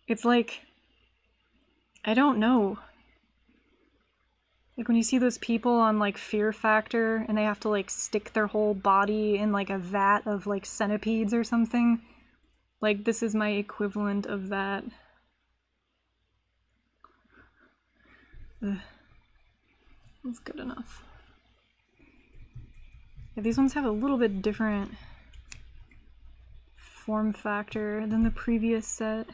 It's like, I don't know. Like when you see those people on like Fear Factor and they have to like stick their whole body in like a vat of like centipedes or something. Like this is my equivalent of that. Ugh. That's good enough. Yeah, these ones have a little bit different form factor than the previous set.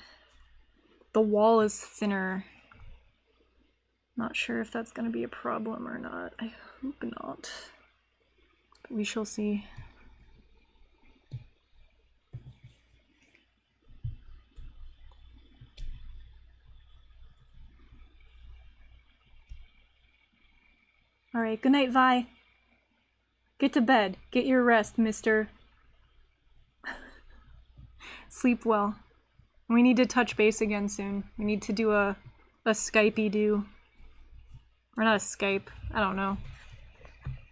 The wall is thinner. Not sure if that's going to be a problem or not. I hope not. But we shall see. Alright, good night, Vi. Get to bed. Get your rest, mister. Sleep well. We need to touch base again soon. We need to do a Skype-y-do. Or not a Skype, I don't know.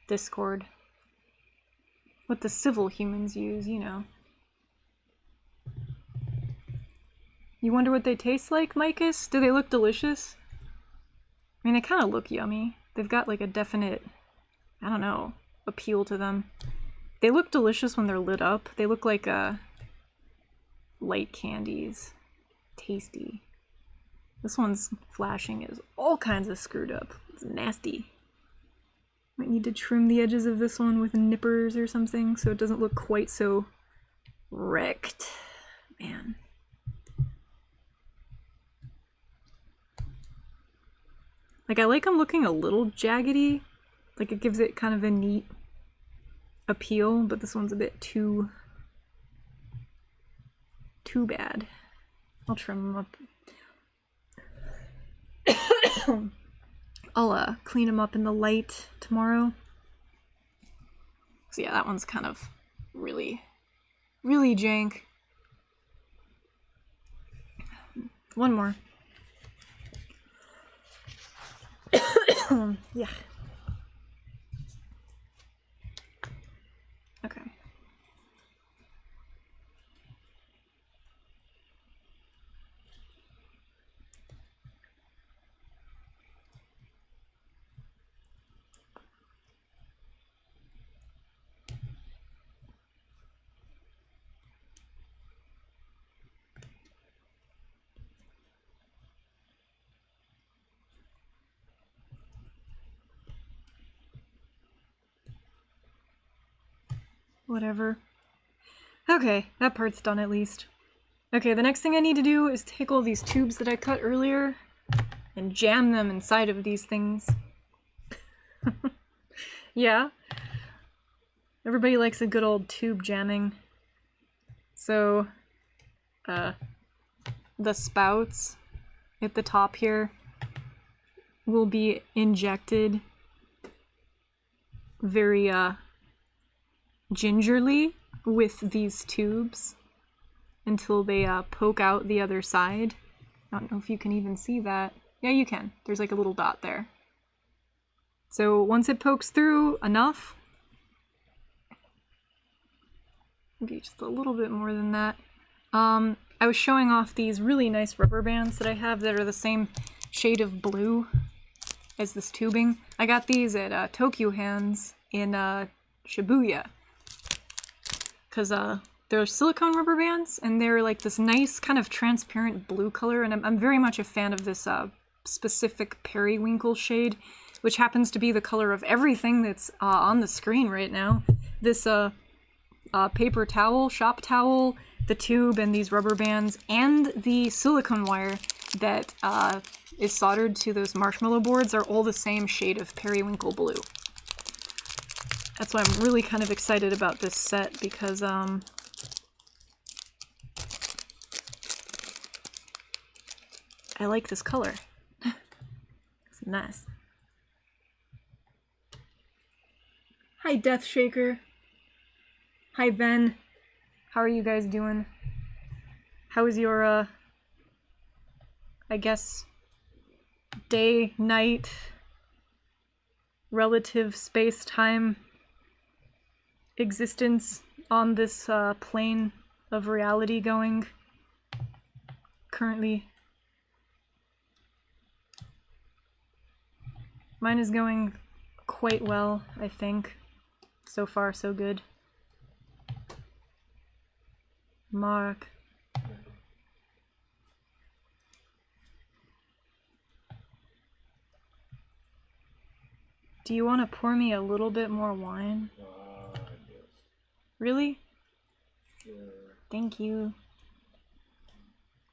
Discord. What the civil humans use, you know. You wonder what they taste like, Micus? Do they look delicious? I mean, they kind of look yummy. They've got like a definite, I don't know, appeal to them. They look delicious when they're lit up. They look like light candies. Tasty. This one's flashing is all kinds of screwed up. It's nasty. Might need to trim the edges of this one with nippers or something so it doesn't look quite so wrecked. Man. Like, I like them looking a little jaggedy. Like, it gives it kind of a neat appeal, but this one's a bit too bad. I'll trim them up. I'll clean them up in the light tomorrow. So yeah, that one's kind of really jank. One more. Yeah. Okay. Whatever. Okay, that part's done at least. Okay, the next thing I need to do is take all these tubes that I cut earlier and jam them inside of these things. Yeah. Everybody likes a good old tube jamming. So, the spouts at the top here will be injected very, gingerly with these tubes until they poke out the other side. I don't know if you can even see that. Yeah, you can. There's like a little dot there. So once it pokes through enough, maybe just a little bit more than that. I was showing off these really nice rubber bands that I have that are the same shade of blue as this tubing. I got these at Tokyo Hands in Shibuya. Because they're silicone rubber bands, and they're like this nice kind of transparent blue color, and I'm very much a fan of this specific periwinkle shade, which happens to be the color of everything that's on the screen right now. This paper towel, shop towel, the tube, and these rubber bands, and the silicone wire that is soldered to those marshmallow boards are all the same shade of periwinkle blue. That's why I'm really kind of excited about this set, because I like this color. It's nice. Hi, Death Shaker. Hi, Ben. How are you guys doing? How is your, I guess, day, night, relative space-time existence on this plane of reality going currently? Mine is going quite well, I think. So far, so good. Mark. Do you want to pour me a little bit more wine? Yes. Really? Sure. Thank you.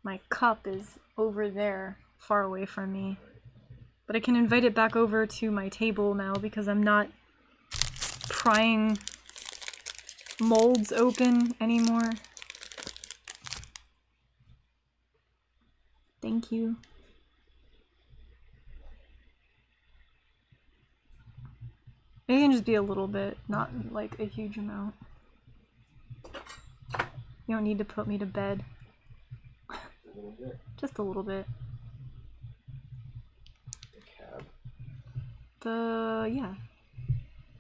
My cup is over there, far away from me. But I can invite it back over to my table now because I'm not prying molds open anymore. Thank you. It can just be a little bit, not like a huge amount. You don't need to put me to bed. A little bit. Just a little bit. The cab. Yeah.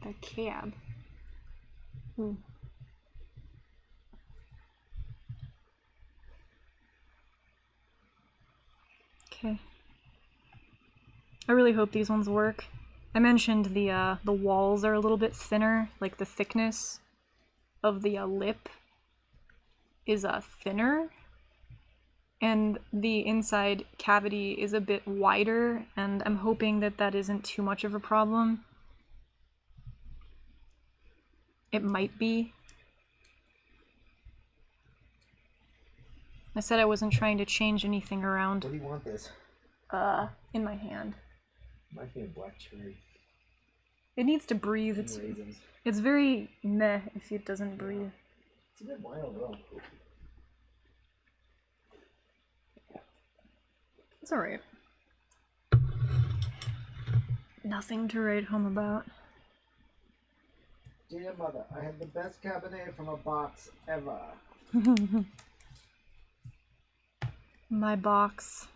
The cab. Ooh. Okay. I really hope these ones work. I mentioned the walls are a little bit thinner, like the thickness of the lip is thinner, and the inside cavity is a bit wider, and I'm hoping that that isn't too much of a problem. It might be. I said I wasn't trying to change anything around. What do you want this? In my hand. Might be a black cherry. It needs to breathe. And raisins. It's very meh if it doesn't breathe. It's a bit mild though. It's alright. Nothing to write home about. Dear mother, I had the best Cabernet from a box ever. My box.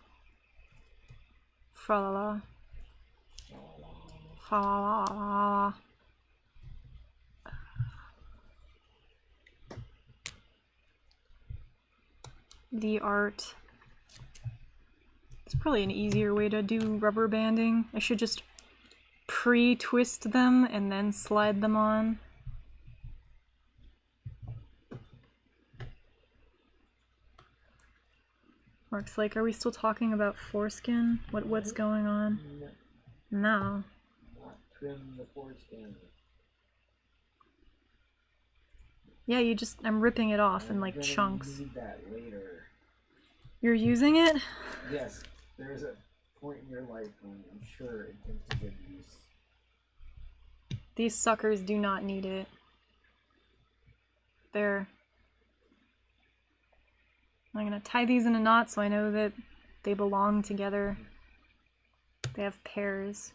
Fra la la. Fa la la la. The art. It's probably an easier way to do rubber banding. I should just pre-twist them and then slide them on. Mark's like, are we still talking about foreskin? What's going on? No. Not trim the foreskin. Yeah, I'm ripping it off in like I'm gonna chunks. need that later. You're using it? Yes, there's a point in your life when I'm sure it comes to good use. These suckers do not need it. I'm gonna tie these in a knot so I know that they belong together. They have pairs.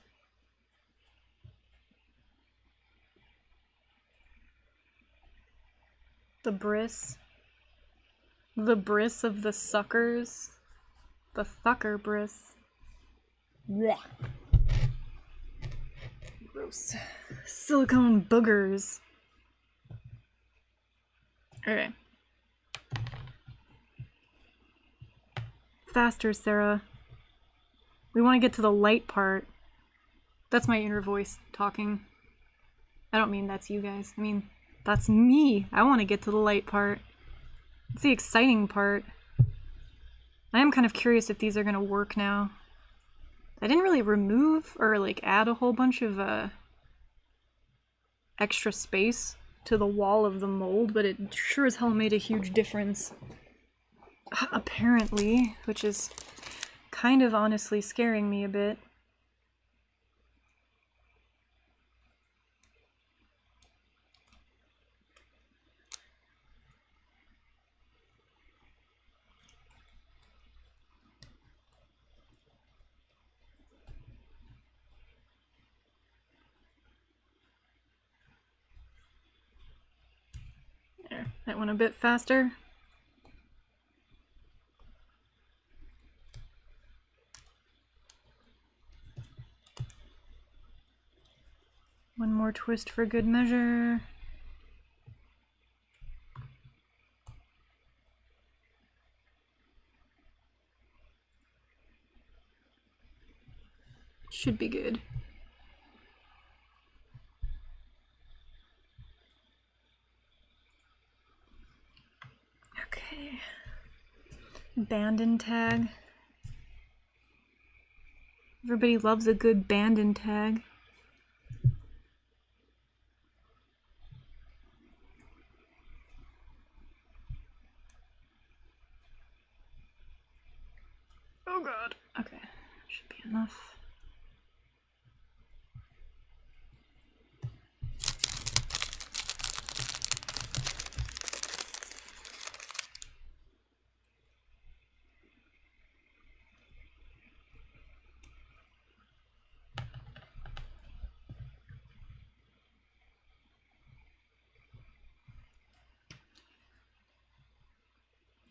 The bris. The bris of the suckers. The sucker bris. Blech. Gross. Silicone boogers. Okay. Faster, Sarah. We want to get to the light part. That's my inner voice talking. I don't mean that's you guys. I mean, that's me. I want to get to the light part. It's the exciting part. I am kind of curious if these are going to work now. I didn't really remove or like add a whole bunch of extra space to the wall of the mold, but it sure as hell made a huge difference. Apparently, which is kind of honestly scaring me a bit. There. There, that went a bit faster. One more twist for good measure. Should be good. Okay. Banding tag. Everybody loves a good banding tag. Oh god. Okay. Should be enough.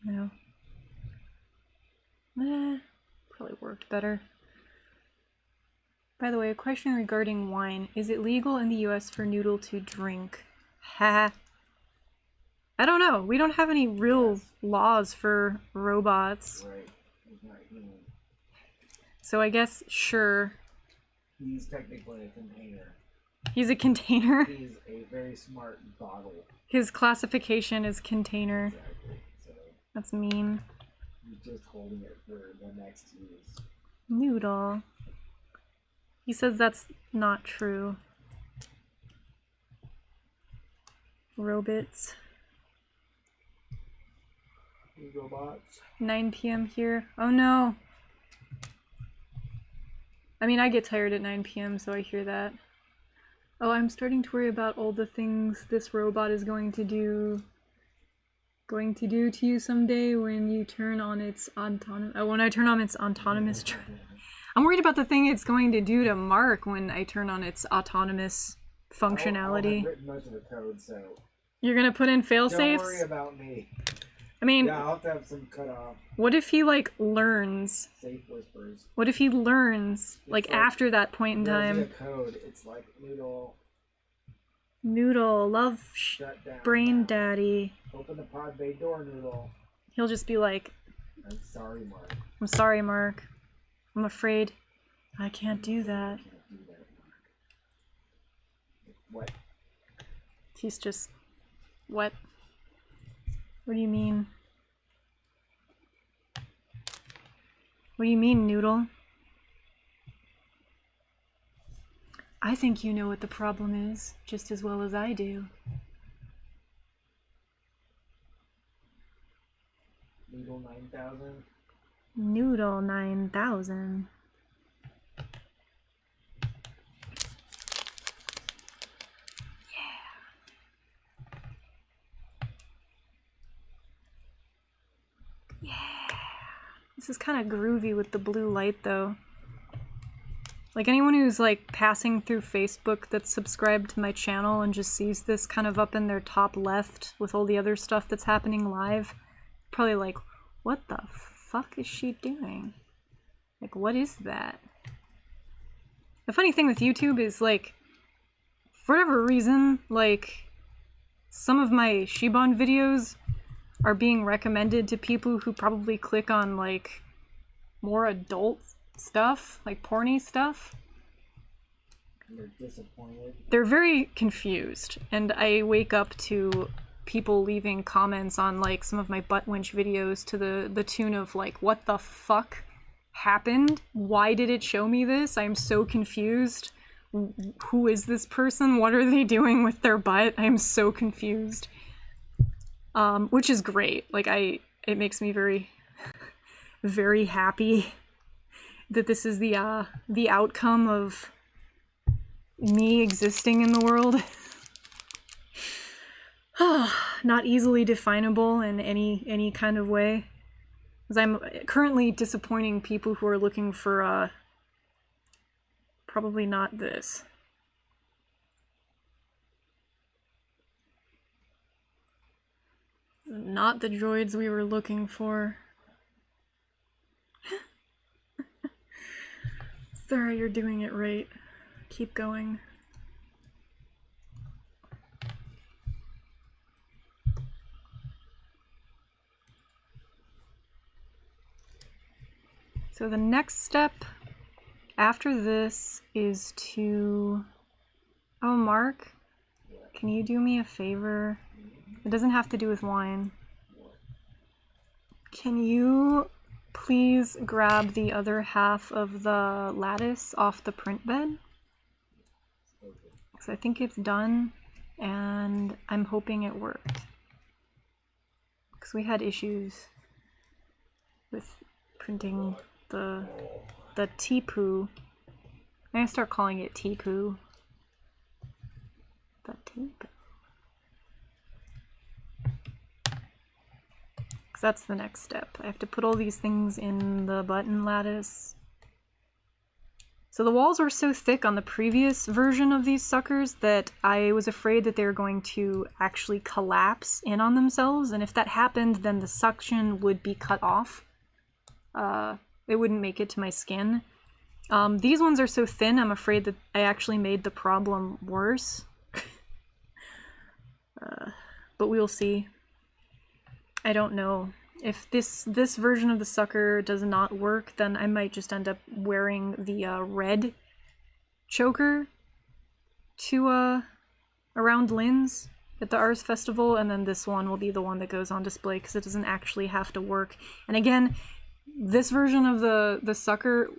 No. Probably worked better. By the way, a question regarding wine. Is it legal in the US for Noodle to drink? Ha. I don't know. We don't have any real laws for robots. Right. He's not human. So I guess, sure. He's technically a container. He's a container? He's a very smart bottle. His classification is container. Exactly. So That's mean. he's just holding it for the next use. Noodle. He says that's not true. Robots. These robots. 9 p.m. here. Oh no. I mean, I get tired at 9 p.m., so I hear that. Oh, I'm starting to worry about all the things this robot is going to do to you someday when you turn on its when I turn on its autonomous I'm worried about the thing it's going to do to Mark when I turn on its autonomous functionality. I've written most of the code, so You're gonna put in don't fail-safes? worry about me. I mean, Yeah, I'll have to have some cut off. what if he, like, learns? Safe whispers. What if he learns, like, like after that point in There's time? the code. It's like Noodle, love shut down. brain now. daddy. Open the pod bay door, Noodle. He'll just be like, I'm sorry, Mark. I'm sorry, Mark. I'm afraid I can't do that. I can't do that, Mark. What? He's just... What? What do you mean? What do you mean, Noodle? I think you know what the problem is, just as well as I do. Noodle 9000. Noodle 9000. Yeah. This is kind of groovy with the blue light, though. Like, anyone who's, like, passing through Facebook that's subscribed to my channel and just sees this kind of up in their top left with all the other stuff that's happening live, probably like, what the fuck is she doing? Like, what is that? The funny thing with YouTube is, like, for whatever reason, like, some of my Shibon videos are being recommended to people who probably click on, like, more adult stuff, like porny stuff. They're disappointed. They're very confused, and I wake up to people leaving comments on, like, some of my butt winch videos to the tune of, like, what the fuck happened? Why did it show me this? I'm so confused. Who is this person? What are they doing with their butt? I'm so confused. Which is great. Like, it makes me very, very happy that this is the outcome of me existing in the world. Not easily definable in any kind of way. Because I'm currently disappointing people who are looking for, probably not this. not the droids we were looking for. Sarah, you're doing it right. Keep going. So the next step after this is to... Oh, Mark, can you do me a favor? It doesn't have to do with wine. Can you please grab the other half of the lattice off the print bed? Because I think it's done, and I'm hoping it worked. Because we had issues with printing the teepoo. I'm gonna start calling it teepoo. The teepoo. Because that's the next step. I have to put all these things in the button lattice. So the walls were so thick on the previous version of these suckers that I was afraid that they were going to actually collapse in on themselves, and if that happened, then the suction would be cut off. It wouldn't make it to my skin. These ones are so thin, I'm afraid that I actually made the problem worse. But we'll see. I don't know. If this version of the sucker does not work, then I might just end up wearing the red choker to around Lynn's at the ARS Festival, and then this one will be the one that goes on display because it doesn't actually have to work. And again, this version of the sucker,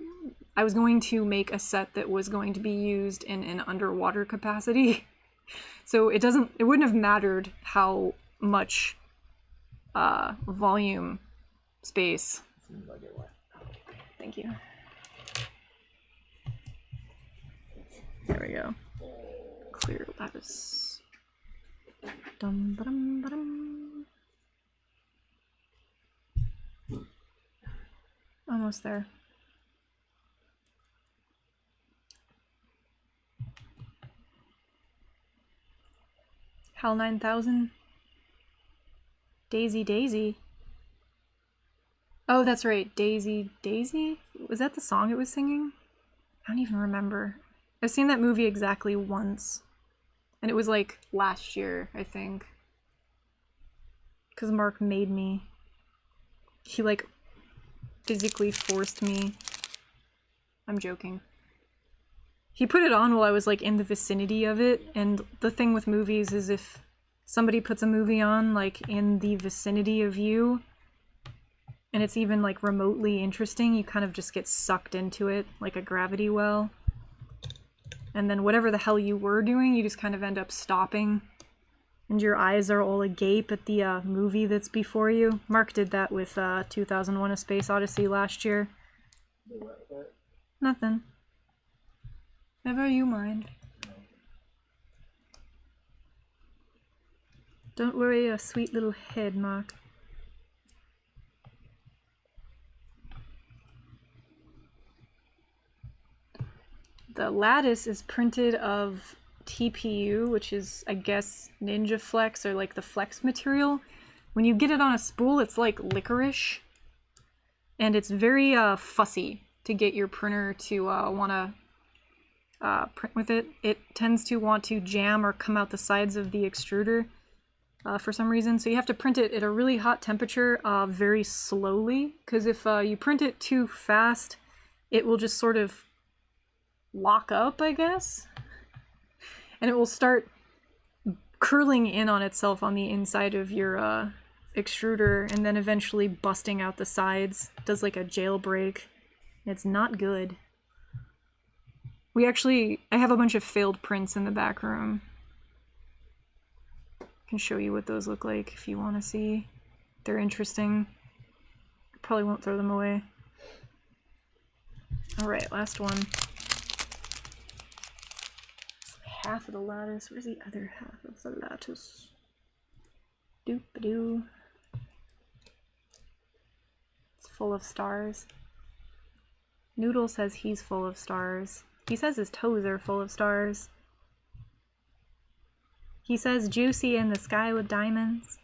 I was going to make a set that was going to be used in an underwater capacity. So it wouldn't have mattered how much volume space. Thank you. There we go. Clear lattice. Dum ba dum ba dum. Almost there. HAL 9000. Daisy Daisy. Oh, that's right. Daisy Daisy? Was that the song it was singing? I don't even remember. I've seen that movie exactly once. And it was like last year, I think. Because Mark made me. He like physically forced me. I'm joking. He put it on while I was like in the vicinity of it, and the thing with movies is if somebody puts a movie on like in the vicinity of you, and it's even like remotely interesting, you kind of just get sucked into it like a gravity well. And then whatever the hell you were doing, you just kind of end up stopping, and your eyes are all agape at the movie that's before you. Mark did that with 2001: A Space Odyssey last year. Nothing. Never you mind. Don't worry your sweet little head, Mark. The lattice is printed of TPU, which is, I guess, Ninja Flex, or like the flex material. When you get it on a spool, it's like licorice. And it's very fussy to get your printer to want to print with it. It tends to want to jam or come out the sides of the extruder for some reason. So you have to print it at a really hot temperature very slowly, because if you print it too fast, it will just sort of lock up, I guess. And it will start curling in on itself on the inside of your extruder, and then eventually busting out the sides. It does like a jailbreak. It's not good. I have a bunch of failed prints in the back room. I can show you what those look like if you want to see. They're interesting. Probably won't throw them away. Alright, last one. Half of the lattice. Where's the other half of the lattice? Doop-a-doo. It's full of stars. Noodle says he's full of stars. He says his toes are full of stars. He says juicy in the sky with diamonds.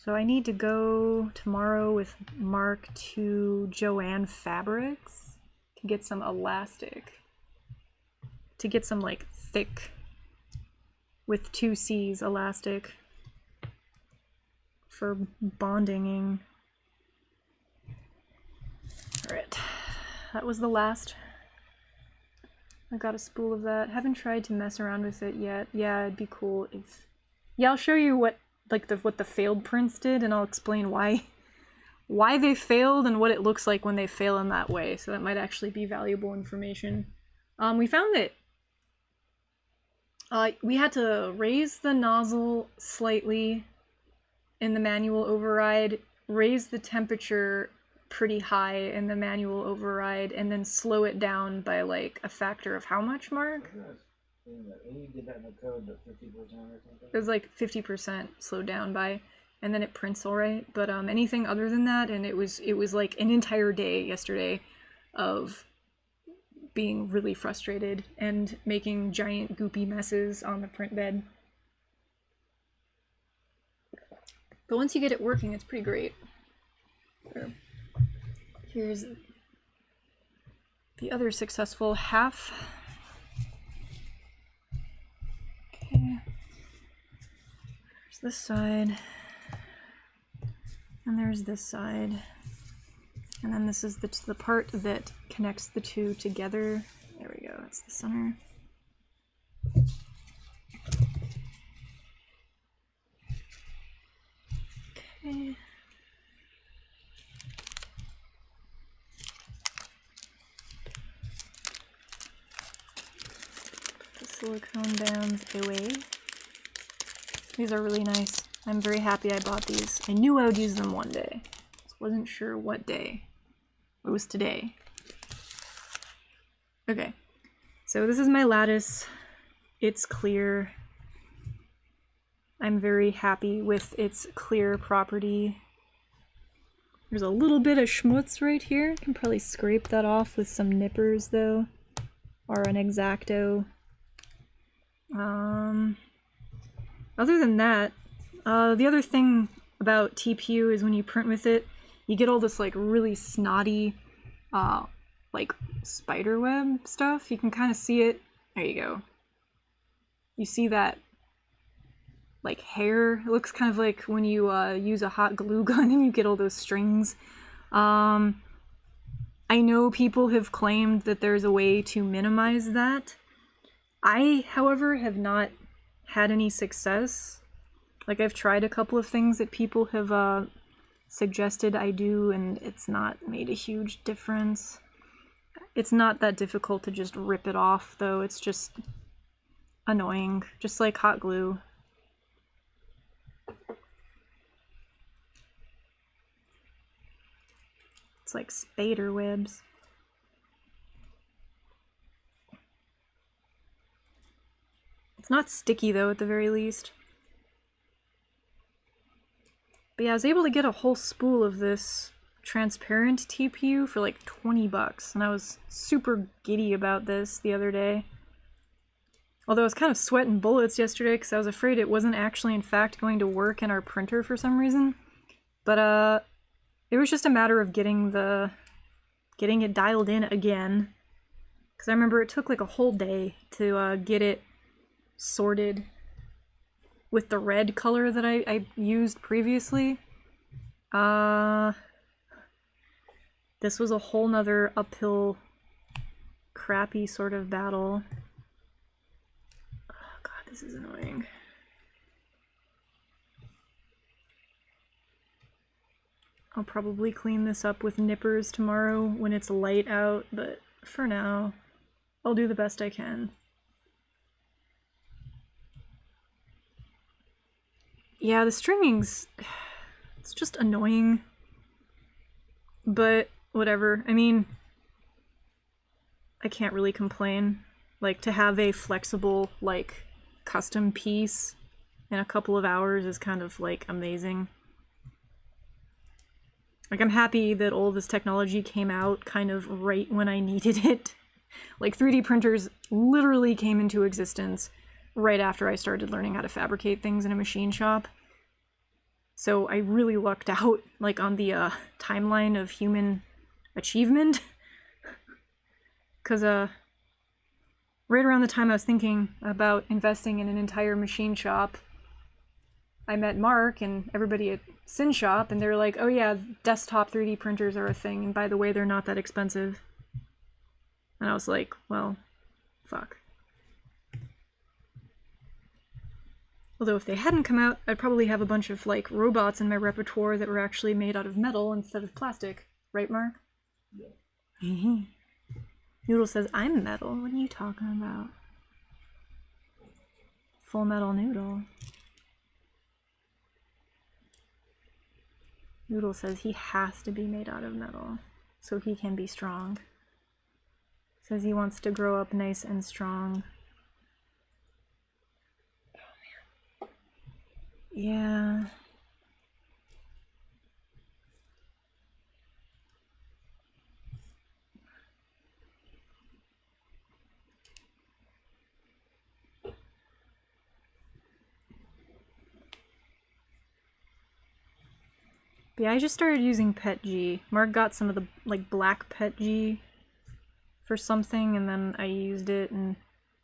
So I need to go tomorrow with Mark to Joanne Fabrics to get some elastic. To get some like thick with 2 C's elastic for bonding. Alright, that was the last. I got a spool of that. Haven't tried to mess around with it yet. Yeah, it'd be cool if... Yeah, I'll show you what what the failed prints did, and I'll explain why they failed and what it looks like when they fail in that way. So that might actually be valuable information. We found that we had to raise the nozzle slightly in the manual override, raise the temperature pretty high in the manual override, and then slow it down by like a factor of how much, Mark? Amy did that in the code, but 50% or something. It was like 50% slowed down by, and then it prints all right. But anything other than that, and it was like an entire day yesterday of being really frustrated and making giant goopy messes on the print bed. But once you get it working, it's pretty great. Here's the other successful half. Okay. There's this side. And there's this side. And then this is the part that connects the two together. There we go, that's the center. Okay. The silicone bands away. These are really nice. I'm very happy I bought these. I knew I would use them one day. Just wasn't sure what day. It was today. Okay, so this is my lattice. It's clear. I'm very happy with its clear property. There's a little bit of schmutz right here. I can probably scrape that off with some nippers though, or an X-Acto. Other than that, the other thing about TPU is when you print with it, you get all this like really snotty, like spiderweb stuff. You can kind of see it. There you go. You see that like hair? It looks kind of like when you use a hot glue gun and you get all those strings. I know people have claimed that there's a way to minimize that. I, however, have not had any success. Like, I've tried a couple of things that people have suggested I do, and it's not made a huge difference. It's not that difficult to just rip it off, though. It's just annoying, just like hot glue. It's like spider webs. It's not sticky though, at the very least. But yeah, I was able to get a whole spool of this transparent TPU for like 20 bucks, and I was super giddy about this the other day. Although I was kind of sweating bullets yesterday because I was afraid it wasn't actually in fact going to work in our printer for some reason. But it was just a matter of getting it dialed in again. Because I remember it took like a whole day to get it sorted with the red color that I used previously. This was a whole nother uphill crappy sort of battle. Oh god, this is annoying. I'll probably clean this up with nippers tomorrow when it's light out, but for now, I'll do the best I can. Yeah, the stringing's... it's just annoying. But whatever. I mean, I can't really complain. Like, to have a flexible, like, custom piece in a couple of hours is kind of, like, amazing. Like, I'm happy that all this technology came out kind of right when I needed it. Like, 3D printers literally came into existence right after I started learning how to fabricate things in a machine shop. So I really lucked out, like, on the timeline of human achievement. Because right around the time I was thinking about investing in an entire machine shop, I met Mark and everybody at Sin Shop, and they were like, oh yeah, desktop 3D printers are a thing, and by the way, they're not that expensive. And I was like, well, fuck. Although if they hadn't come out, I'd probably have a bunch of, like, robots in my repertoire that were actually made out of metal instead of plastic. Right, Mark? Yeah. Noodle says, I'm metal. What are you talking about? Full Metal Noodle. Noodle says he has to be made out of metal so he can be strong. Says he wants to grow up nice and strong. Yeah. But yeah, I just started using PETG. Mark got some of the, like, black PETG for something, and then I used it, and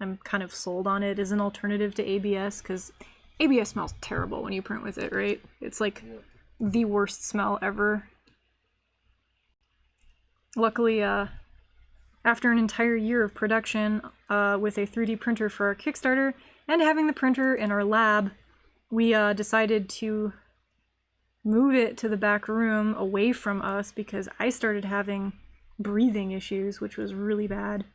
I'm kind of sold on it as an alternative to ABS, because ABS smells terrible when you print with it, right? It's like the worst smell ever. Luckily, after an entire year of production with a 3D printer for our Kickstarter, and having the printer in our lab, we decided to move it to the back room away from us because I started having breathing issues, which was really bad.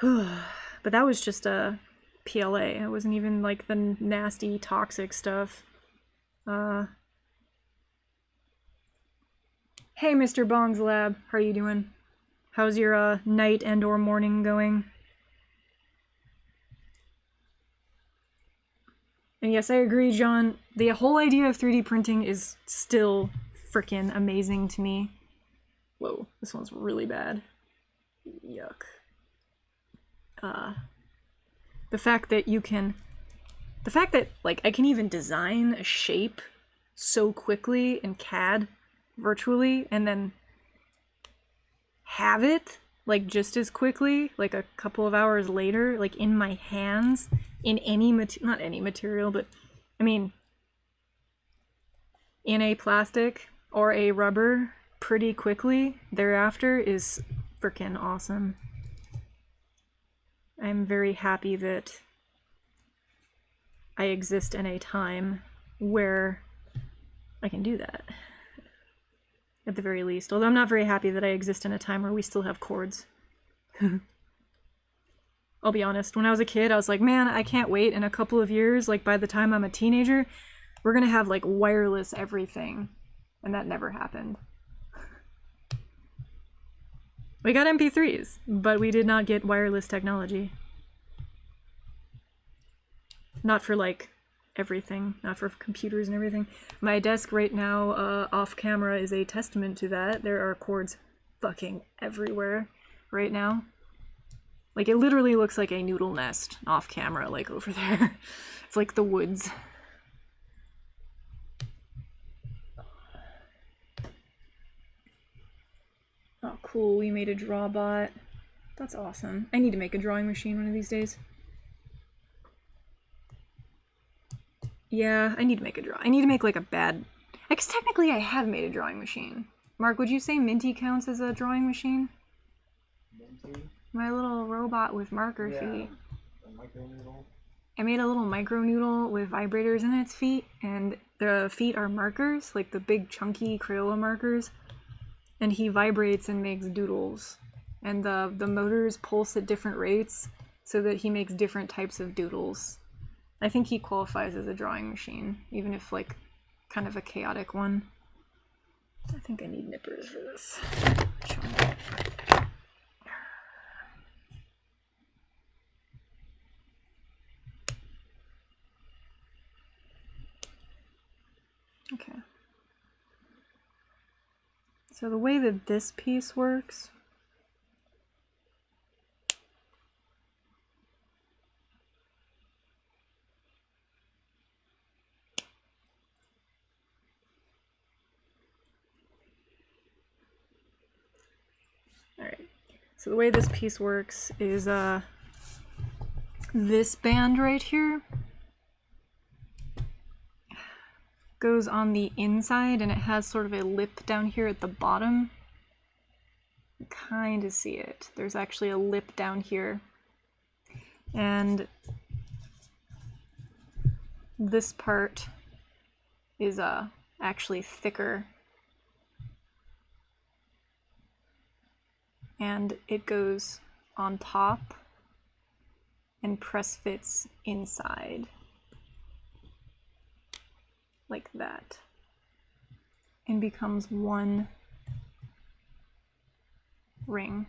But that was just a PLA. It wasn't even like the nasty toxic stuff. Hey, Mr. Bong's lab, how are you doing? How's your night and or morning going? And yes, I agree, John. The whole idea of 3D printing is still frickin' amazing to me. Whoa, this one's really bad. Yuck. The fact that like, I can even design a shape so quickly in CAD virtually, and then have it, like, just as quickly, like a couple of hours later, like, in my hands, in any not any material, but, I mean, in a plastic or a rubber pretty quickly thereafter is frickin' awesome. I'm very happy that I exist in a time where I can do that. At the very least. Although I'm not very happy that I exist in a time where we still have cords. I'll be honest, when I was a kid, I was like, man, I can't wait in a couple of years, like by the time I'm a teenager, we're gonna have like wireless everything. And that never happened. We got MP3s, but we did not get wireless technology. Not for like everything, not for computers and everything. My desk right now, off camera, is a testament to that. There are cords fucking everywhere right now. Like, it literally looks like a noodle nest off camera, like over there. It's like the woods. Oh, cool, we made a draw bot. That's awesome. I need to make a drawing machine one of these days. Yeah, I need to make a draw. I need to make like a bad... I guess technically I have made a drawing machine. Mark, would you say Minty counts as a drawing machine? Minty? My little robot with marker feet. A micro noodle. I made a little micro noodle with vibrators in its feet, and the feet are markers, like the big chunky Crayola markers. And he vibrates and makes doodles. And the motors pulse at different rates so that he makes different types of doodles. I think he qualifies as a drawing machine, even if, like, kind of a chaotic one. I think I need nippers for this. Okay. So the way that this piece works... So the way this piece works is this band right here goes on the inside, and it has sort of a lip down here at the bottom. You kind of see it. There's actually a lip down here. And this part is actually thicker. And it goes on top and press fits inside. Like that. And becomes one ring.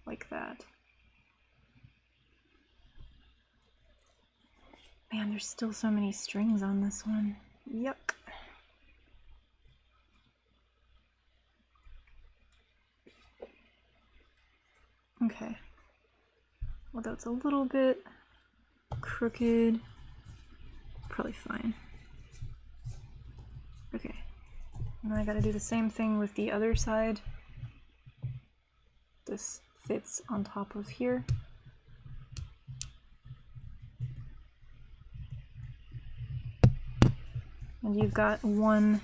Like that. Man, there's still so many strings on this one. Yuck. Okay. Although it's a little bit crooked, probably fine. Okay. And then I gotta do the same thing with the other side. This fits on top of here. And you've got one,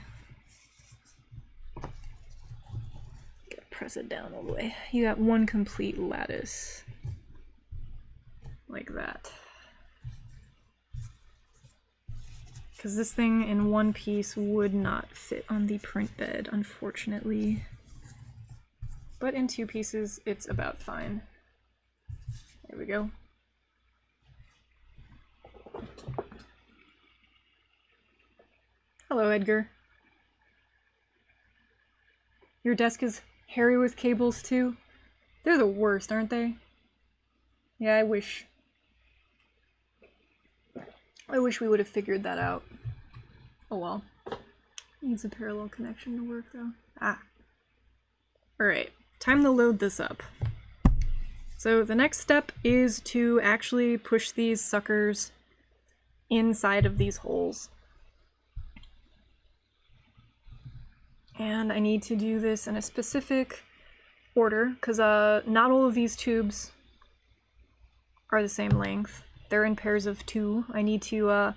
gotta press it down all the way. You got one complete lattice. Like that. Because this thing in one piece would not fit on the print bed, unfortunately. But in two pieces, it's about fine. There we go. Hello, Edgar. Your desk is hairy with cables, too? They're the worst, aren't they? Yeah, I wish we would have figured that out. Oh well. Needs a parallel connection to work, though. Ah. Alright, time to load this up. So the next step is to actually push these suckers inside of these holes. And I need to do this in a specific order, because not all of these tubes are the same length. They're in pairs of two. I need to, I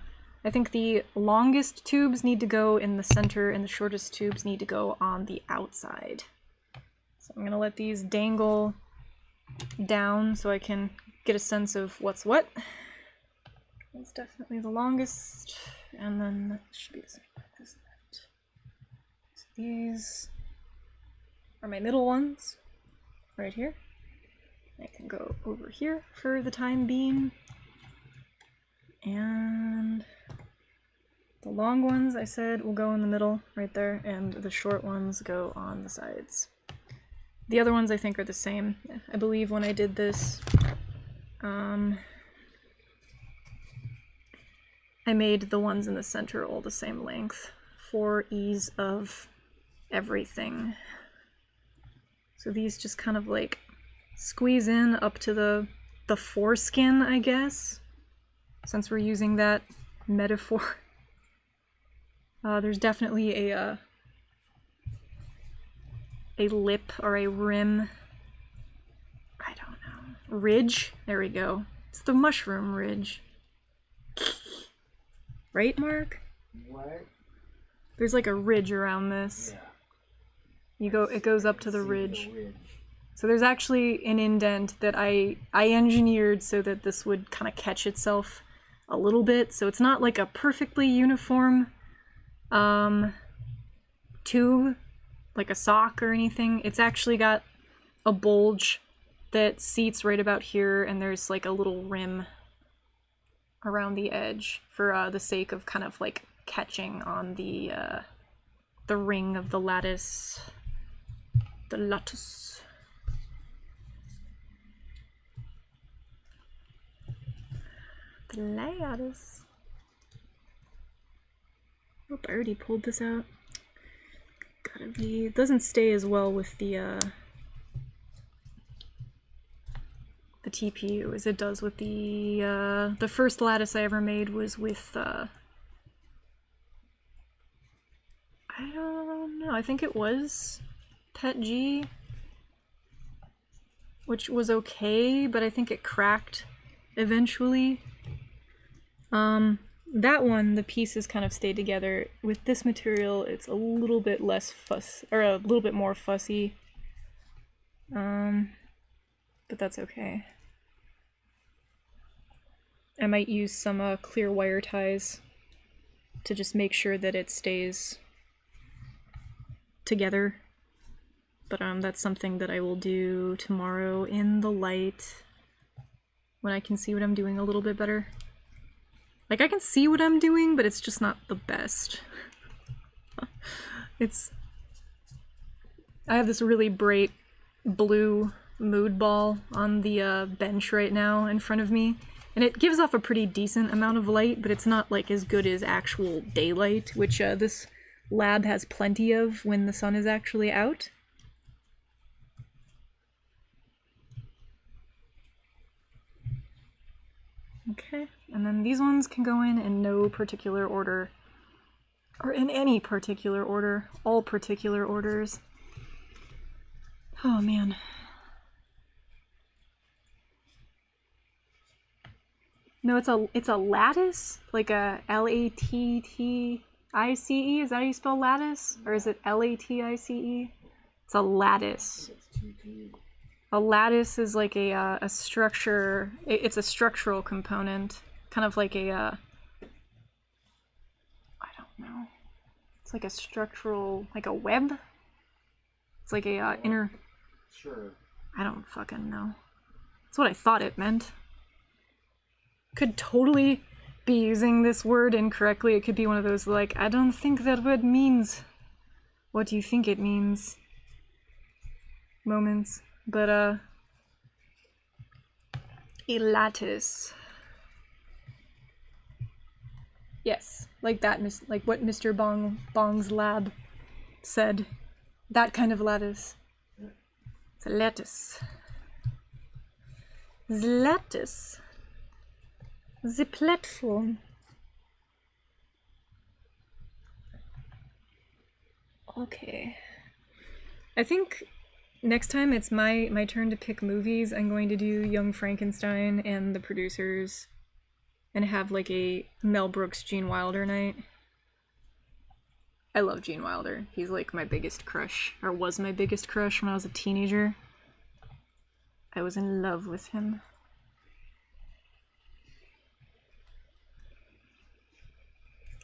think the longest tubes need to go in the center and the shortest tubes need to go on the outside. So I'm gonna let these dangle down so I can get a sense of what's what. That's definitely the longest, and then that should be the same. So these are my middle ones, right here. I can go over here for the time being. And the long ones, I said, will go in the middle, right there, and the short ones go on the sides. The other ones I think are the same. I believe when I did this, I made the ones in the center all the same length for ease of everything. So these just kind of like squeeze in up to the foreskin, I guess, since we're using that metaphor. There's definitely a lip or a rim. I don't know. Ridge? There we go. It's the mushroom ridge. Right, Mark? What? There's like a ridge around this. Yeah. It goes up to the See ridge. the ridge. So there's actually an indent that I engineered so that this would kind of catch itself a little bit. So it's not like a perfectly uniform tube, like a sock or anything. It's actually got a bulge that seats right about here, and there's like a little rim around the edge for the sake of kind of like catching on the ring of the lattice. The lattice. The lattice. Oh, I already pulled this out. Gotta be. It doesn't stay as well with the TPU as it does with the first lattice I ever made was with I don't know. I think it was Pet G. which was okay, but I think it cracked eventually. That one, the pieces kind of stayed together. With this material, it's a little bit less fuss, or a little bit more fussy. But that's okay. I might use some clear wire ties to just make sure that it stays together. But that's something that I will do tomorrow in the light when I can see what I'm doing a little bit better. Like, I can see what I'm doing, but it's just not the best. I have this really bright blue mood ball on the bench right now in front of me, and it gives off a pretty decent amount of light, but it's not like as good as actual daylight, which this lab has plenty of when the sun is actually out. Okay, and then these ones can go in no particular order, or in any particular order, all particular orders. Oh man. No, it's a lattice, like a Lattice. Is that how you spell lattice, or is it Latice? It's a lattice. A lattice is like a structure. It's a structural component, kind of like a. I don't know. It's like a structural, like a web. It's like a inner. Sure. I don't fucking know. That's what I thought it meant. Could totally be using this word incorrectly. It could be one of those like, I don't think that word means what do you think it means moments. But a lattice. Yes, like that, like what Mr. Bong's lab said. That kind of lattice. It's a lattice. The lattice. The platform. Okay. I think next time it's my turn to pick movies. I'm going to do Young Frankenstein and The Producers and have like a Mel Brooks Gene Wilder night. I love Gene Wilder. He's like my biggest crush, or was my biggest crush when I was a teenager. I was in love with him.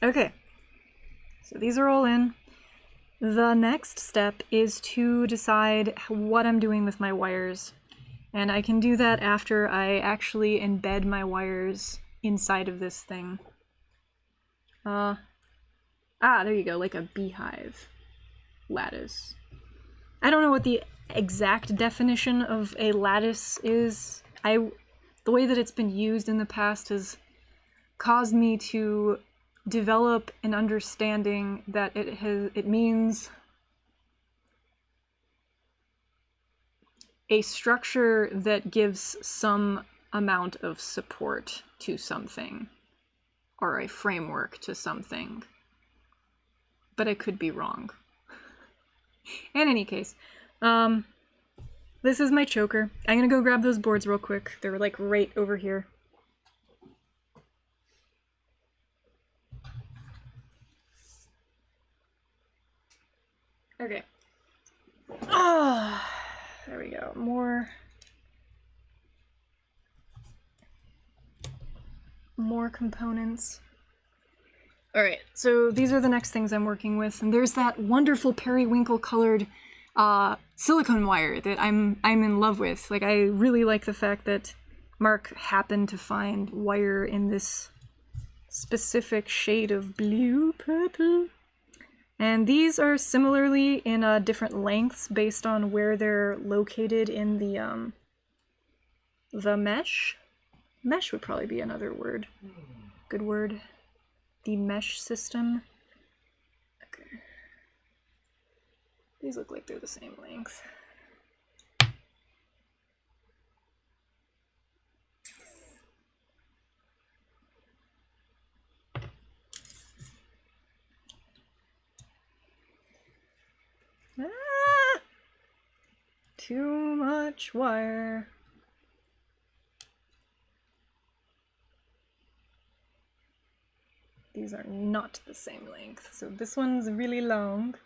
Okay, so these are all in. The next step is to decide what I'm doing with my wires. And I can do that after I actually embed my wires inside of this thing. There you go, like a beehive lattice. I don't know what the exact definition of a lattice is. The way that it's been used in the past has caused me to develop an understanding that it means a structure that gives some amount of support to something, or a framework to something. But I could be wrong. In any case, this is my choker. I'm gonna go grab those boards real quick. They're like right over here. Okay. There we go. More components. Alright, so these are the next things I'm working with, and there's that wonderful periwinkle colored silicone wire that I'm in love with. Like, I really like the fact that Mark happened to find wire in this specific shade of blue-purple. And these are similarly in different lengths based on where they're located in the mesh. Mesh would probably be another word. Good word. The mesh system. Okay. These look like they're the same length. too much wire. These are not the same length. So this one's really long,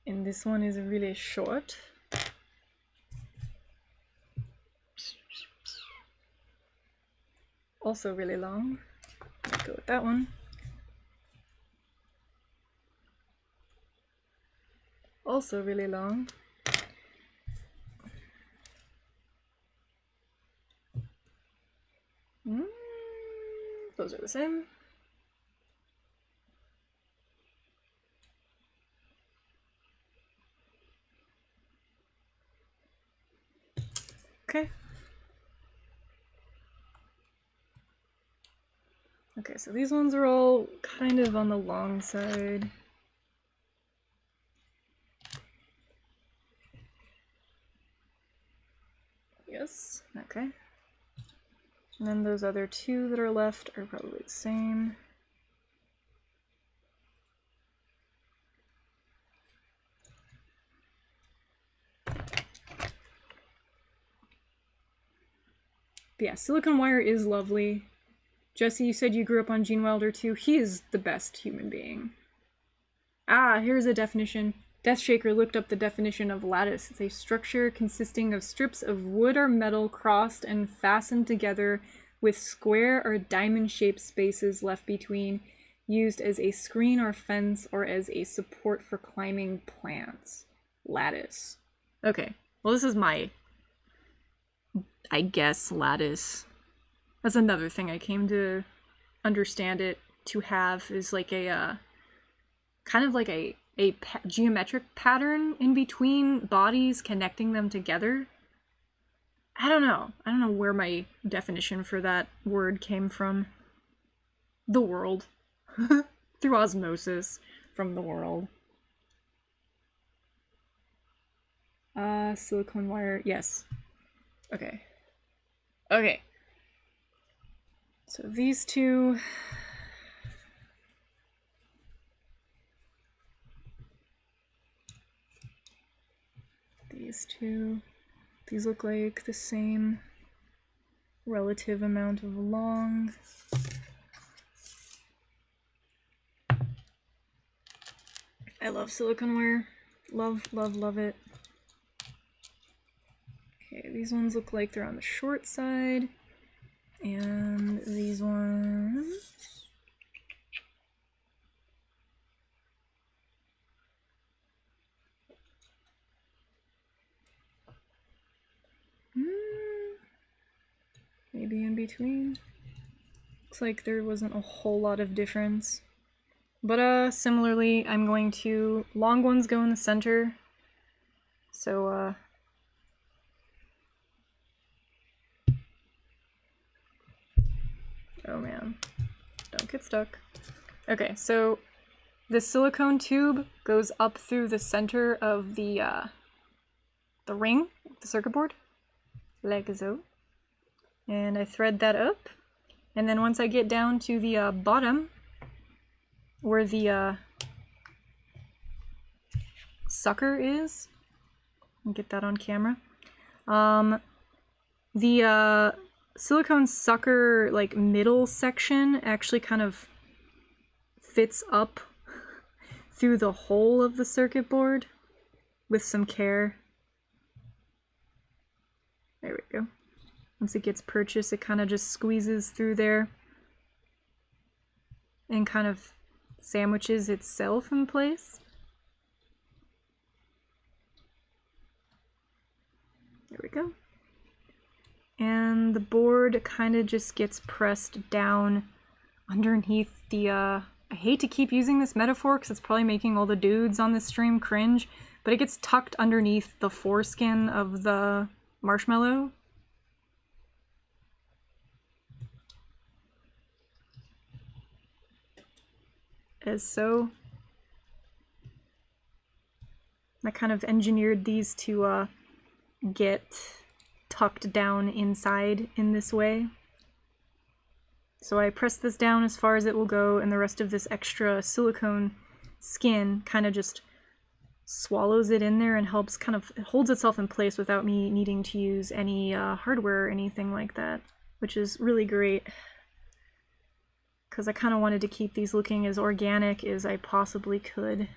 and this one is really short. Also really long. Let's go with that one. Also really long. Those are the same. Okay. Okay, so these ones are all kind of on the long side. Yes, okay. And then those other two that are left are probably the same. But yeah, silicone wire is lovely. Jesse, you said you grew up on Gene Wilder too. He is the best human being. Ah, here's a definition. Deathshaker looked up the definition of lattice. It's a structure consisting of strips of wood or metal crossed and fastened together with square or diamond-shaped spaces left between, used as a screen or fence or as a support for climbing plants. Lattice. Okay, well this is my, I guess, lattice. That's another thing I came to understand it to have, is like a, kind of like a geometric pattern in between bodies, connecting them together. I don't know where my definition for that word came from. The world. Through osmosis from the world. Silicone wire, yes. Okay. Okay. So these two... These two... These look like the same relative amount of long. I love silicone wire. Love, love, love it. Okay, these ones look like they're on the short side. And these ones... maybe in between. Looks like there wasn't a whole lot of difference. But similarly, I'm going to... long ones go in the center. So oh man, don't get stuck. Okay, so the silicone tube goes up through the center of the ring, the circuit board, like so. And I thread that up, and then once I get down to the bottom, where the sucker is, I'll get that on camera. The silicone sucker, like, middle section actually kind of fits up through the whole of the circuit board with some care. There we go. Once it gets purchased, it kind of just squeezes through there and kind of sandwiches itself in place. There we go. And the board kind of just gets pressed down underneath the, I hate to keep using this metaphor because it's probably making all the dudes on this stream cringe, but it gets tucked underneath the foreskin of the marshmallow. As so. I kind of engineered these to get tucked down inside in this way. So I press this down as far as it will go, and the rest of this extra silicone skin kind of just swallows it in there and helps kind of holds itself in place without me needing to use any hardware or anything like that, which is really great. Because I kind of wanted to keep these looking as organic as I possibly could.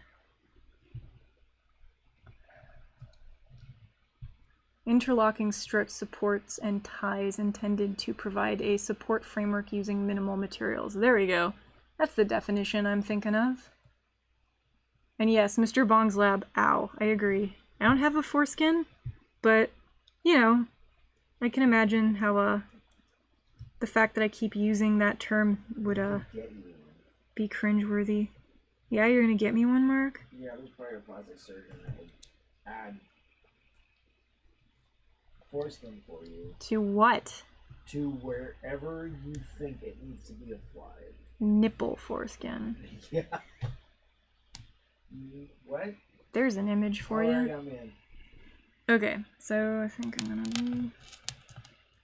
Interlocking strut supports and ties intended to provide a support framework using minimal materials. There we go. That's the definition I'm thinking of. And yes, Mr. Bong's lab, ow, I agree. I don't have a foreskin, but, you know, I can imagine how, the fact that I keep using that term would, be cringeworthy. Yeah, you're gonna get me one, Mark? Yeah, there's probably a plastic surgeon that would add foreskin for you. To what? To wherever you think it needs to be applied. Nipple foreskin. Yeah. What? There's an image for Alright, you. I'm in. Okay, so I think I'm gonna do...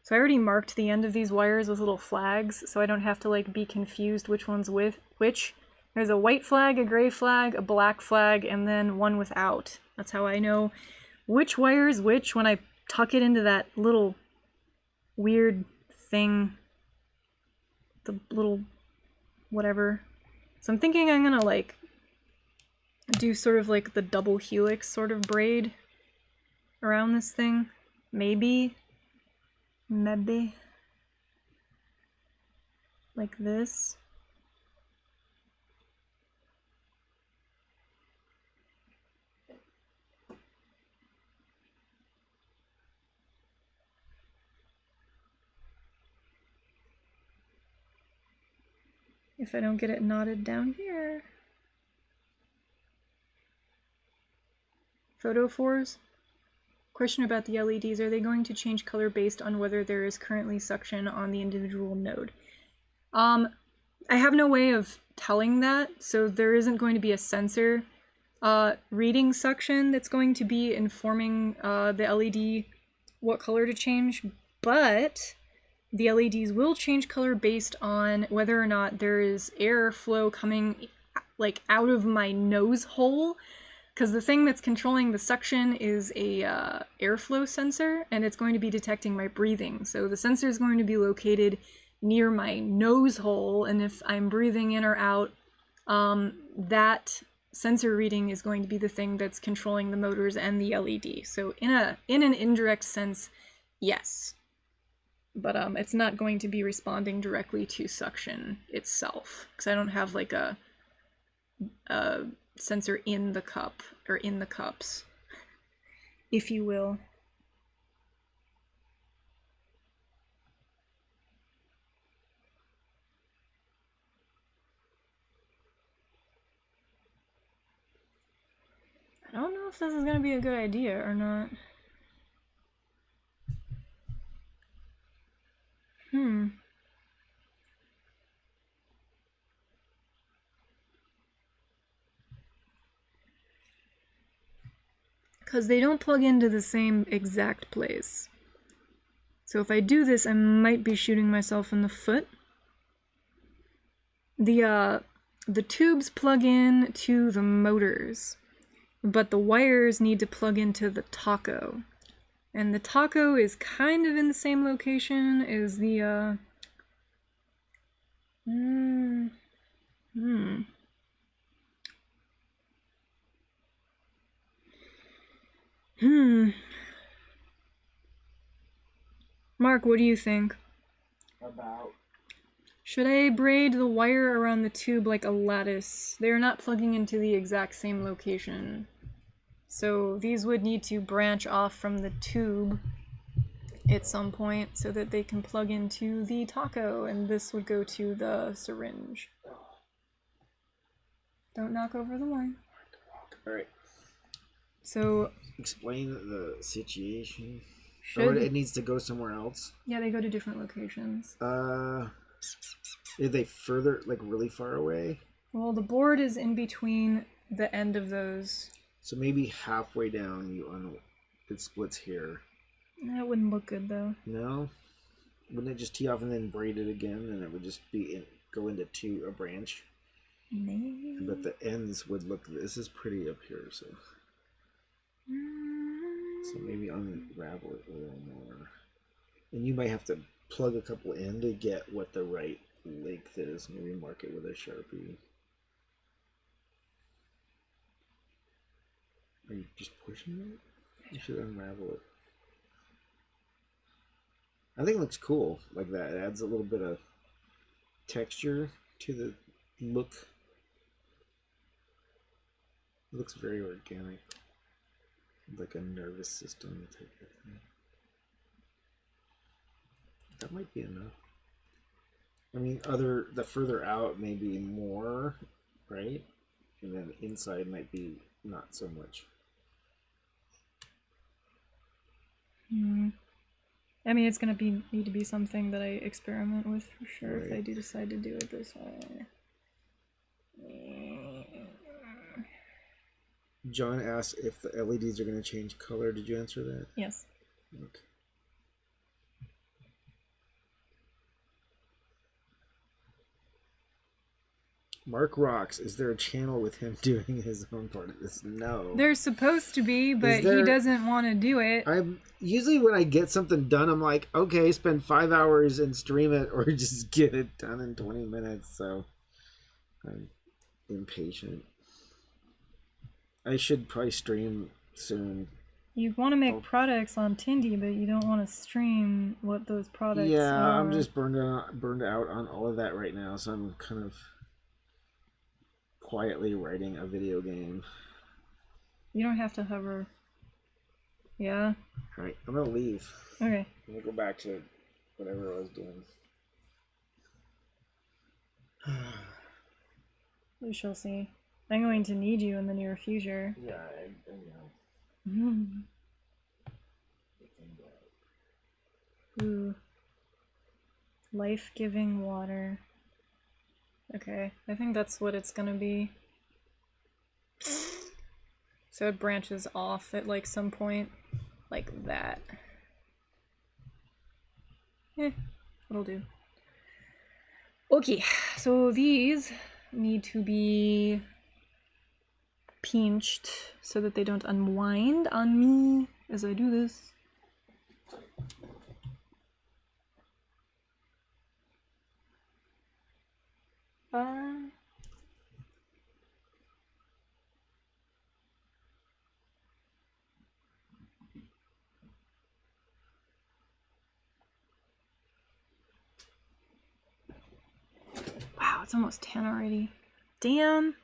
So I already marked the end of these wires with little flags, so I don't have to like be confused which one's with which. There's a white flag, a gray flag, a black flag, and then one without. That's how I know which wire is which when I tuck it into that little weird thing. The little whatever. So I'm thinking I'm gonna like do sort of like the double helix sort of braid around this thing. Maybe. Like this. If I don't get it knotted down here. Photo 4s. Question about the LEDs. Are they going to change color based on whether there is currently suction on the individual node? I have no way of telling that, so there isn't going to be a sensor reading suction that's going to be informing the LED what color to change, but the LEDs will change color based on whether or not there is airflow coming like out of my nose hole. Because the thing that's controlling the suction is a airflow sensor, and it's going to be detecting my breathing. So the sensor is going to be located near my nose hole, and if I'm breathing in or out, that sensor reading is going to be the thing that's controlling the motors and the LED. So in an indirect sense, yes. But it's not going to be responding directly to suction itself, because I don't have like a sensor in the cup, or in the cups, if you will. I don't know if this is going to be a good idea or not. Because they don't plug into the same exact place. So if I do this, I might be shooting myself in the foot. The tubes plug in to the motors, but the wires need to plug into the taco. And the taco is kind of in the same location as the, Mark, what do you think? About? Should I braid the wire around the tube like a lattice? They're not plugging into the exact same location. So these would need to branch off from the tube at some point so that they can plug into the taco, and this would go to the syringe. Don't knock over the wine. Alright. So... Explain the situation. Should... it needs to go somewhere else? Yeah, they go to different locations. Are they further, like really far away? Well, the board is in between the end of those. So maybe halfway down it splits here. That wouldn't look good though. No? Wouldn't it just tee off and then braid it again, and it would just be go into a branch? Maybe. But the ends would look. This is pretty up here, so. So maybe unravel it a little more. And you might have to plug a couple in to get what the right length is. Maybe mark it with a Sharpie. Are you just pushing it? You should unravel it. I think it looks cool like that. It adds a little bit of texture to the look. It looks very organic. Like a nervous system type of thing. That might be enough. I mean, the further out may be more, right? And then inside might be not so much. I mean, it's gonna need to be something that I experiment with for sure, Right. if I do decide to do it this way. John asked if the LEDs are going to change color. Did you answer that? Yes. Okay. Mark rocks. Is there a channel with him doing his own part of this? No. There's supposed to be, but he doesn't want to do it. I'm usually when I get something done, I'm like, okay, spend 5 hours and stream it, or just get it done in 20 minutes. So I'm impatient. I should probably stream soon. You want to make products on Tindy, but you don't want to stream what those products are. I'm just burned out on all of that right now, so I'm kind of quietly writing a video game. You don't have to hover. Yeah. Alright, I'm gonna leave. Okay. I'm gonna go back to whatever I was doing. We shall see. I'm going to need you in the near future. Yeah, I know. Ooh. Life-giving water. Okay, I think that's what it's gonna be. So it branches off at like some point, like that. It'll do. Okay, so these need to be pinched so that they don't unwind on me as I do this. Wow, it's almost 10 already. Damn.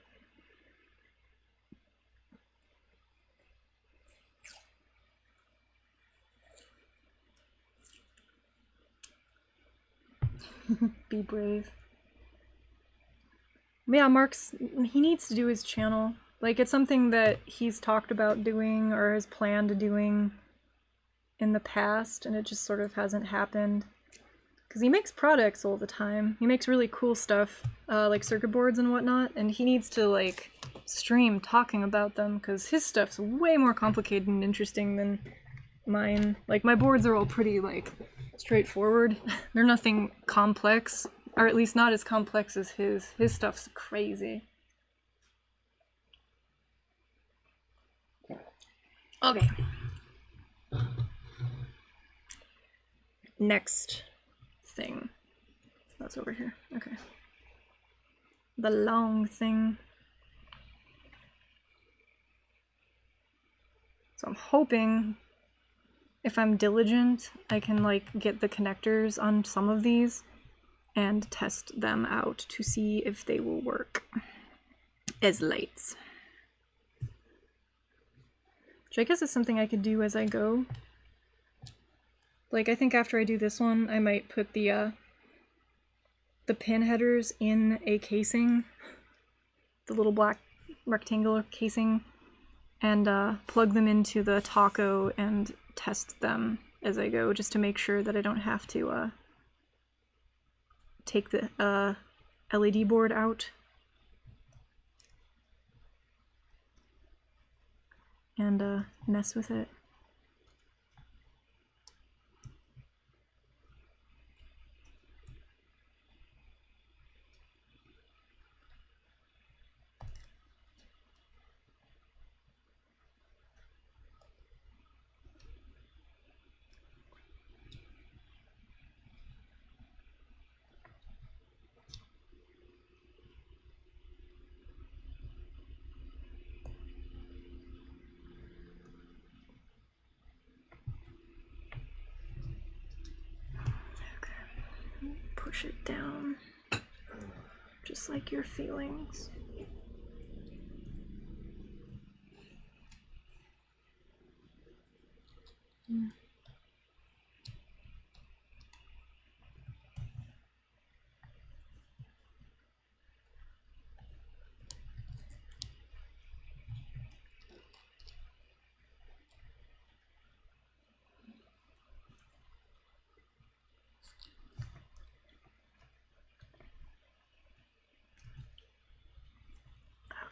Be brave. Yeah, he needs to do his channel. Like, it's something that he's talked about doing or has planned doing in the past, and it just sort of hasn't happened. Because he makes products all the time. He makes really cool stuff, like circuit boards and whatnot, and he needs to, like, stream talking about them, because his stuff's way more complicated and interesting than mine. Like, my boards are all pretty, like, straightforward. They're nothing complex, or at least not as complex as his. His stuff's crazy. Okay. Next thing. That's over here. Okay. The long thing. So I'm hoping, if I'm diligent, I can like get the connectors on some of these and test them out to see if they will work as lights. Which I guess is something I could do as I go. Like, I think after I do this one, I might put the pin headers in a casing, the little black rectangular casing, and plug them into the taco and test them as I go, just to make sure that I don't have to take the LED board out. And mess with it. push it down, just like your feelings.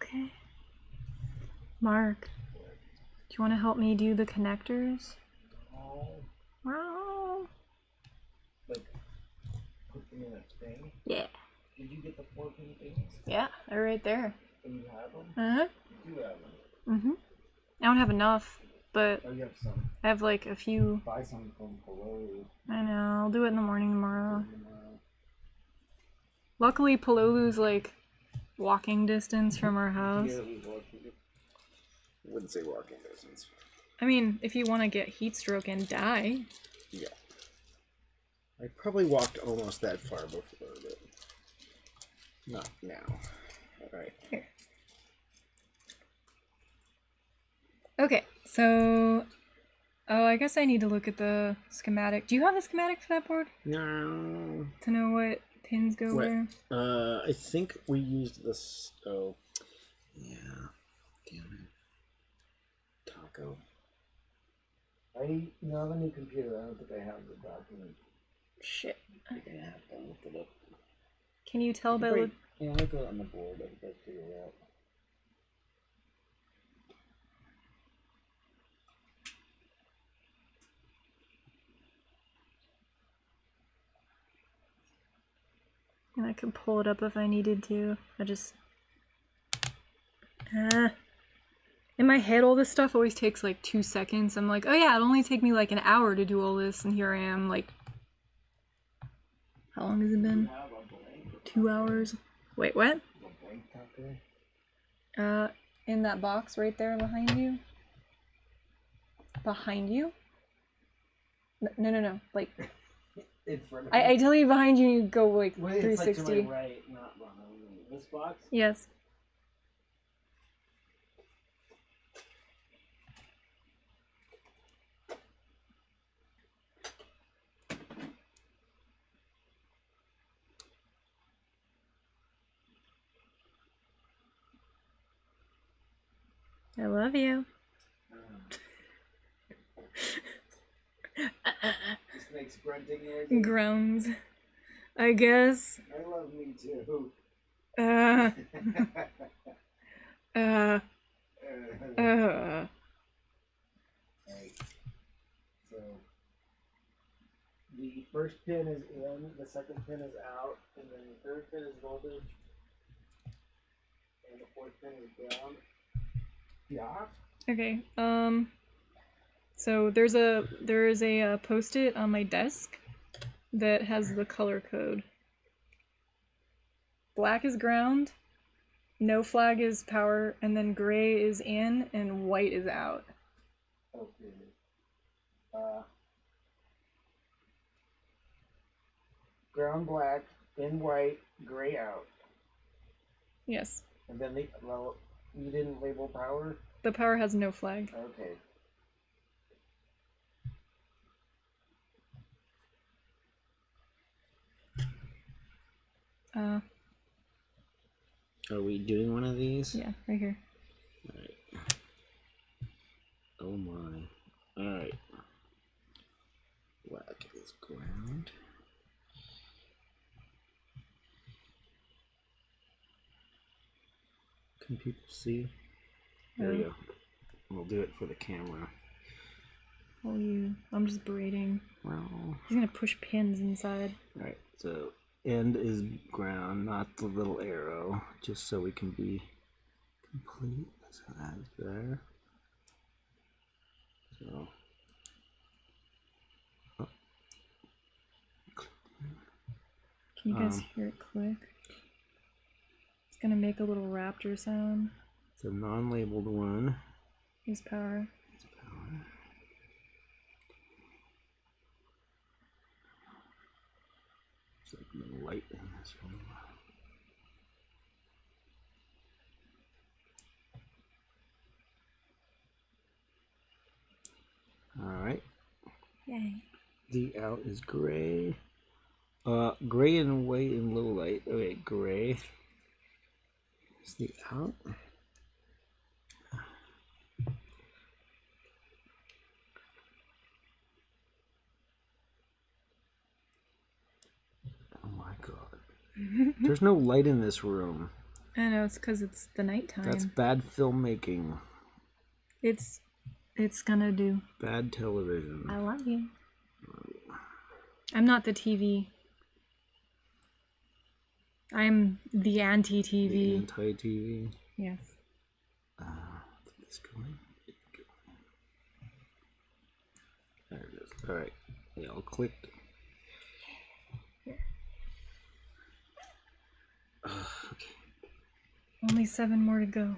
Okay. Mark, do you want to help me do the connectors? Oh, Wow. like, put them in a thing. Yeah. Did you get the 4-pin things? Yeah, they're right there. And you have them? Uh-huh. You do have them. Mm-hmm. I don't have enough, but Oh, you have some. I have like a few. Buy some from Palolu. I know, I'll do it in the morning tomorrow. Luckily, Palolu's like walking distance from our house. I wouldn't say walking distance. I mean, if you want to get heat stroke and die. Yeah. I probably walked almost that far before, but not now. Alright. Here. Okay, so... Oh, I guess I need to look at the schematic. Do you have the schematic for that board? No. To know what pins go where? I think we used this. Oh. Yeah. Damn it. Taco. I have a new computer. I don't think I have the document. Shit. You're gonna have to look it up. Can you tell by look? Yeah, look it on the board. I can figure it out. And I could pull it up if I needed to. I just... In my head, all this stuff always takes like 2 seconds. I'm like, oh yeah, it'll only take me like an hour to do all this, and here I am, like... How long has it been? 2 hours? Wait, what? In that box right there behind you? Behind you? No. Like, In front of I tell you behind you, you go like Wait, 360. it's like to my right, not behind me. This box? Yes. I love you. This makes grunting noises. Groans. I guess. I love me too. Uh. Right. So the first pin is in, the second pin is out, and then the third pin is voltage, and the fourth pin is ground. Yeah. Okay. So there is a post-it on my desk that has the color code. Black is ground, no flag is power, and then gray is in, and white is out. Okay. Ground black, in white, gray out. Yes. And then you didn't label power? The power has no flag. Okay. Are we doing one of these? Yeah, right here. Alright. Oh my. Alright. Black is ground. Can people see? There we go. We'll do it for the camera. Oh, I'm just braiding. Well. He's gonna push pins inside. Alright, so end is ground, not the little arrow, just so we can be complete. So that's there. So. Oh. Can you guys hear it click? It's gonna make a little raptor sound. It's a non-labeled one. Here's power. It's power. It's like no light in this room. Alright. Yay. The out is gray. Gray and white and low light. Okay, gray. Is the out? Oh my god. There's no light in this room. I know, it's because it's the nighttime. That's bad filmmaking. It's gonna do. Bad television. I love you. I'm not the TV. I'm the anti-TV. The anti-TV. Yes. Is this going? There it is. Alright. They all clicked. Okay. Only 7 more to go.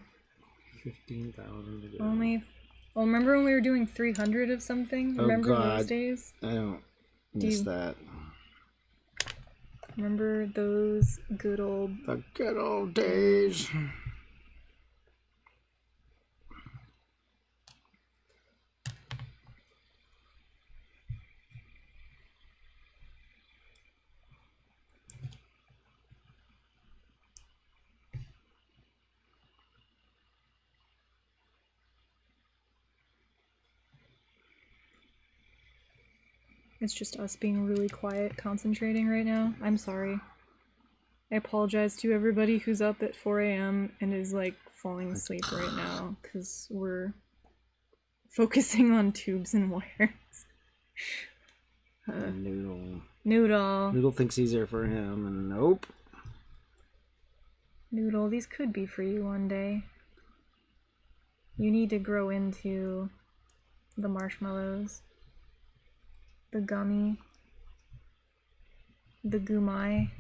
15,000 to go. Only. Well, remember when we were doing 300 of something? Oh, Remember God. those days? I don't miss that. Remember those good old... The good old days. It's just us being really quiet, concentrating right now. I'm sorry. I apologize to everybody who's up at 4 a.m. and is like falling asleep right now because we're focusing on tubes and wires. Noodle. Noodle. Noodle thinks he's there for him, and nope. Noodle, these could be for you one day. You need to grow into the marshmallows. The gummy, the gumai.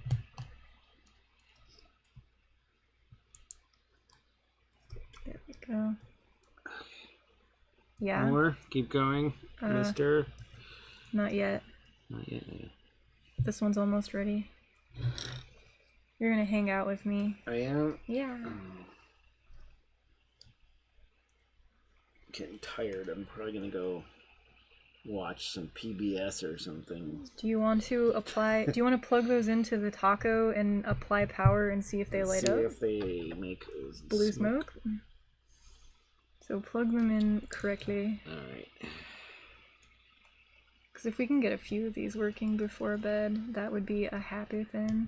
There we go. Yeah. More? Keep going, mister. Not yet. Not yet. This one's almost ready. You're gonna hang out with me. I am. Yeah. Getting tired. I'm probably gonna go watch some PBS or something. Do you want to apply? Do you want to plug those into the taco and apply power and see if they light up? See if they make blue smoke. So plug them in correctly. All right. Because if we can get a few of these working before bed, that would be a happy thing.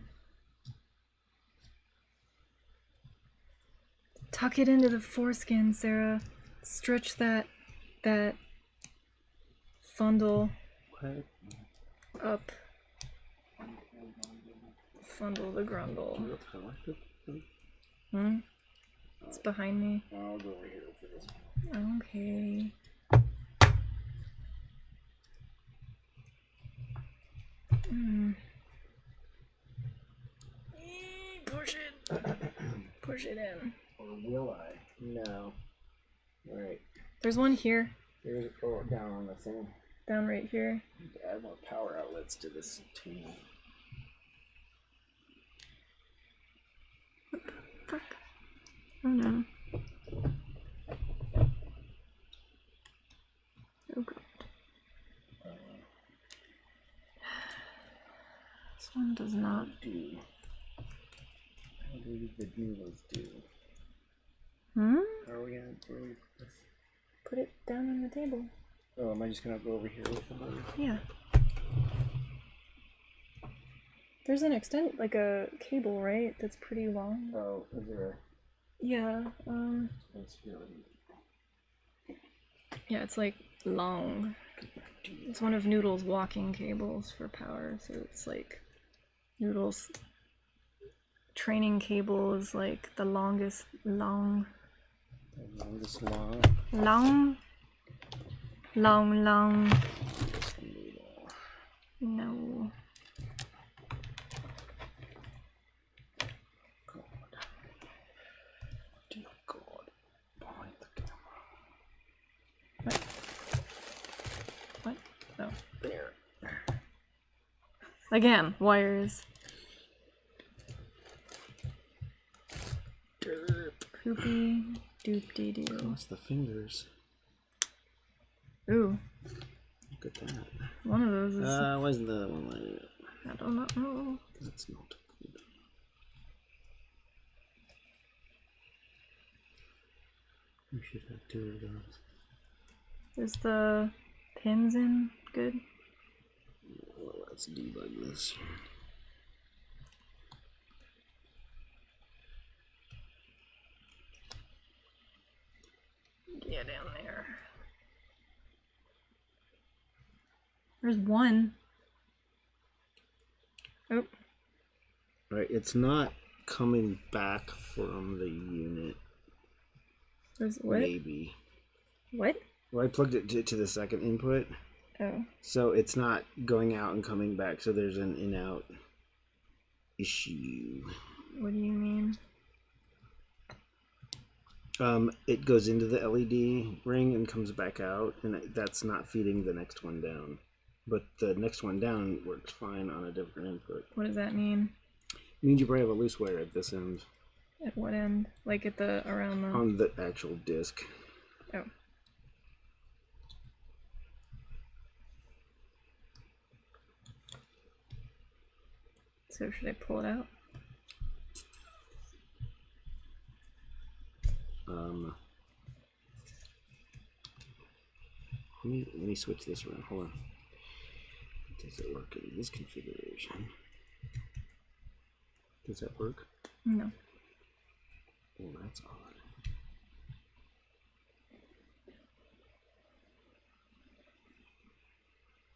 Tuck it into the foreskin, Sarah. Stretch that fundle up. Fundle the grundle. Hmm? It's behind me. I'll go over here for this one. Okay. Push it. Push it in. Or will I? No. Alright. There's one here. There's down on the thing. Down right here. Need to add more power outlets to this table. Fuck. Oh no. Oh god. This one does not do. How do the noodles do? Hmm? How are we gonna put this? Put it down on the table. Oh, am I just gonna go over here with somebody? Yeah. There's an extent, like a cable, right? That's pretty long. Oh, is there Yeah, That's really... yeah, it's like long. It's one of Noodle's walking cables for power, so it's like Noodle's training cable is like the longest long. The longest long. Long. No. Dear God, behind the camera. What? Oh. There. Again, wires. Doopy doop-dee-doo. Cross the fingers. Ooh, Look at that. one of those is... Why isn't the other one lighting up? I don't know. Because it's not good. We should have 2 of those. Is the pins in good? Well, let's debug this. Get in there. There's one. Oh. Right, it's not coming back from the unit. There's what? Maybe. What? Well, I plugged it to the second input. Oh. So it's not going out and coming back, so there's an in-out issue. What do you mean? It goes into the LED ring and comes back out, and that's not feeding the next one down. But the next one down works fine on a different input. What does that mean? It means you probably have a loose wire at this end. At what end? Like at the, around the... On the actual disc. Oh. So should I pull it out? Let me switch this around. Hold on. Does it work in this configuration? Does that work? No. Oh, that's odd.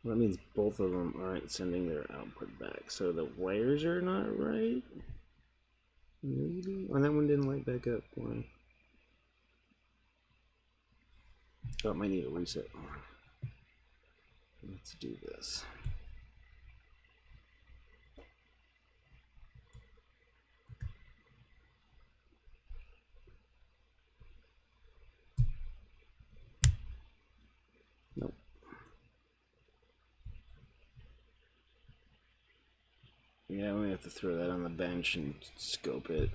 Well, that means both of them aren't sending their output back. So the wires are not right? Maybe? Oh, that one didn't light back up. Why? Oh, it might need a reset. Let's do this. Nope. Yeah, we have to throw that on the bench and scope it.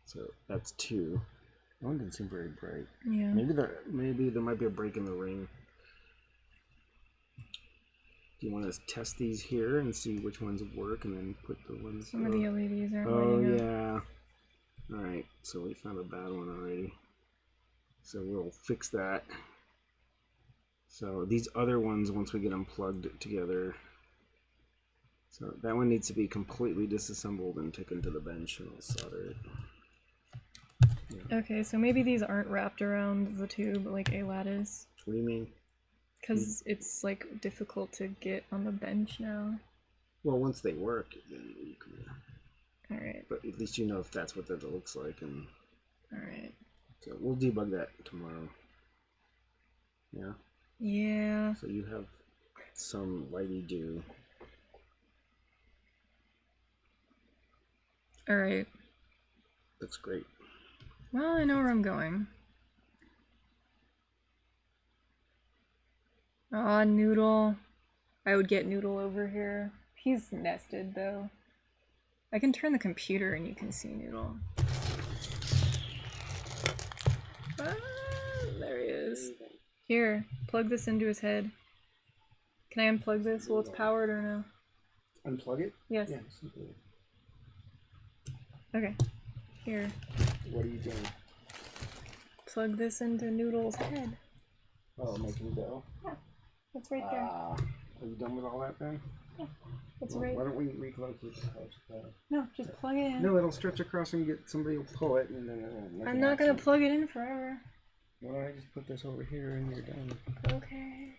So that's 2. That one didn't seem very bright. Yeah. Maybe there might be a break in the ring. Do you want to test these here and see which ones work, and then put the ones? Some of the LEDs aren't lighting up. Yeah. All right. So we found a bad one already. So we'll fix that. So these other ones, once we get them plugged together. So that one needs to be completely disassembled and taken to the bench, and I'll solder it. Yeah. Okay, so maybe these aren't wrapped around the tube like a lattice. What do you mean? Because it's like difficult to get on the bench now. Well, once they work, then you can. Alright. But at least you know if that's what that looks like, and. Alright. So we'll debug that tomorrow. Yeah. Yeah. So you have some lighty do. Alright. Looks great. Well, I know where I'm going. Aw, Noodle. I would get Noodle over here. He's nested, though. I can turn the computer and you can see Noodle. Ah, there he is. Here, plug this into his head. Can I unplug this while it's powered or no? Unplug it? Yes. Yeah. Okay. Here. What are you doing? Plug this into Noodle's head. Oh, making go? Yeah. It's right there. Are you done with all that then? Yeah. It's Well, right. why don't we relocate the house? No, just plug it in. No, it'll stretch across and get somebody will pull it, and then it'll. I'm not gonna plug it in forever. Why don't I just put this over here and you're done? Okay.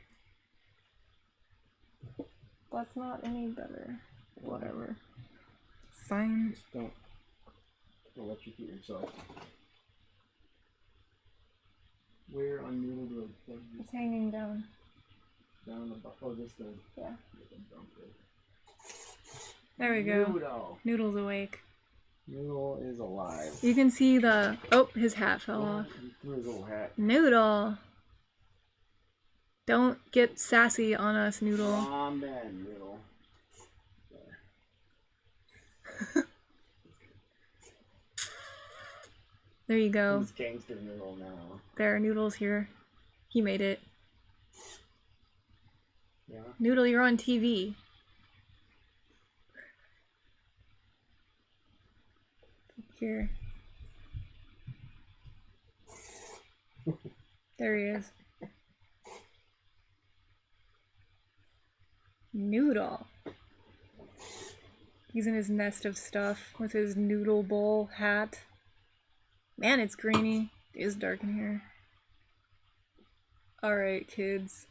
That's not any better. Whatever. Fine. Just don't electrocute yourself. Where on Noodle do I plug this? It's hanging down. Down the oh, this thing. Yeah. There we go. Noodle. Noodle's awake. Noodle is alive. You can see the... Oh, his hat fell off. He threw his little hat. Noodle! Don't get sassy on us, Noodle. Amen, Noodle. There you go. He's gangster noodle now. There, Noodle's here. He made it. Yeah. Noodle, you're on TV. Here. There he is. Noodle. He's in his nest of stuff with his noodle bowl hat. Man, it's grainy. It is dark in here. Alright, kids.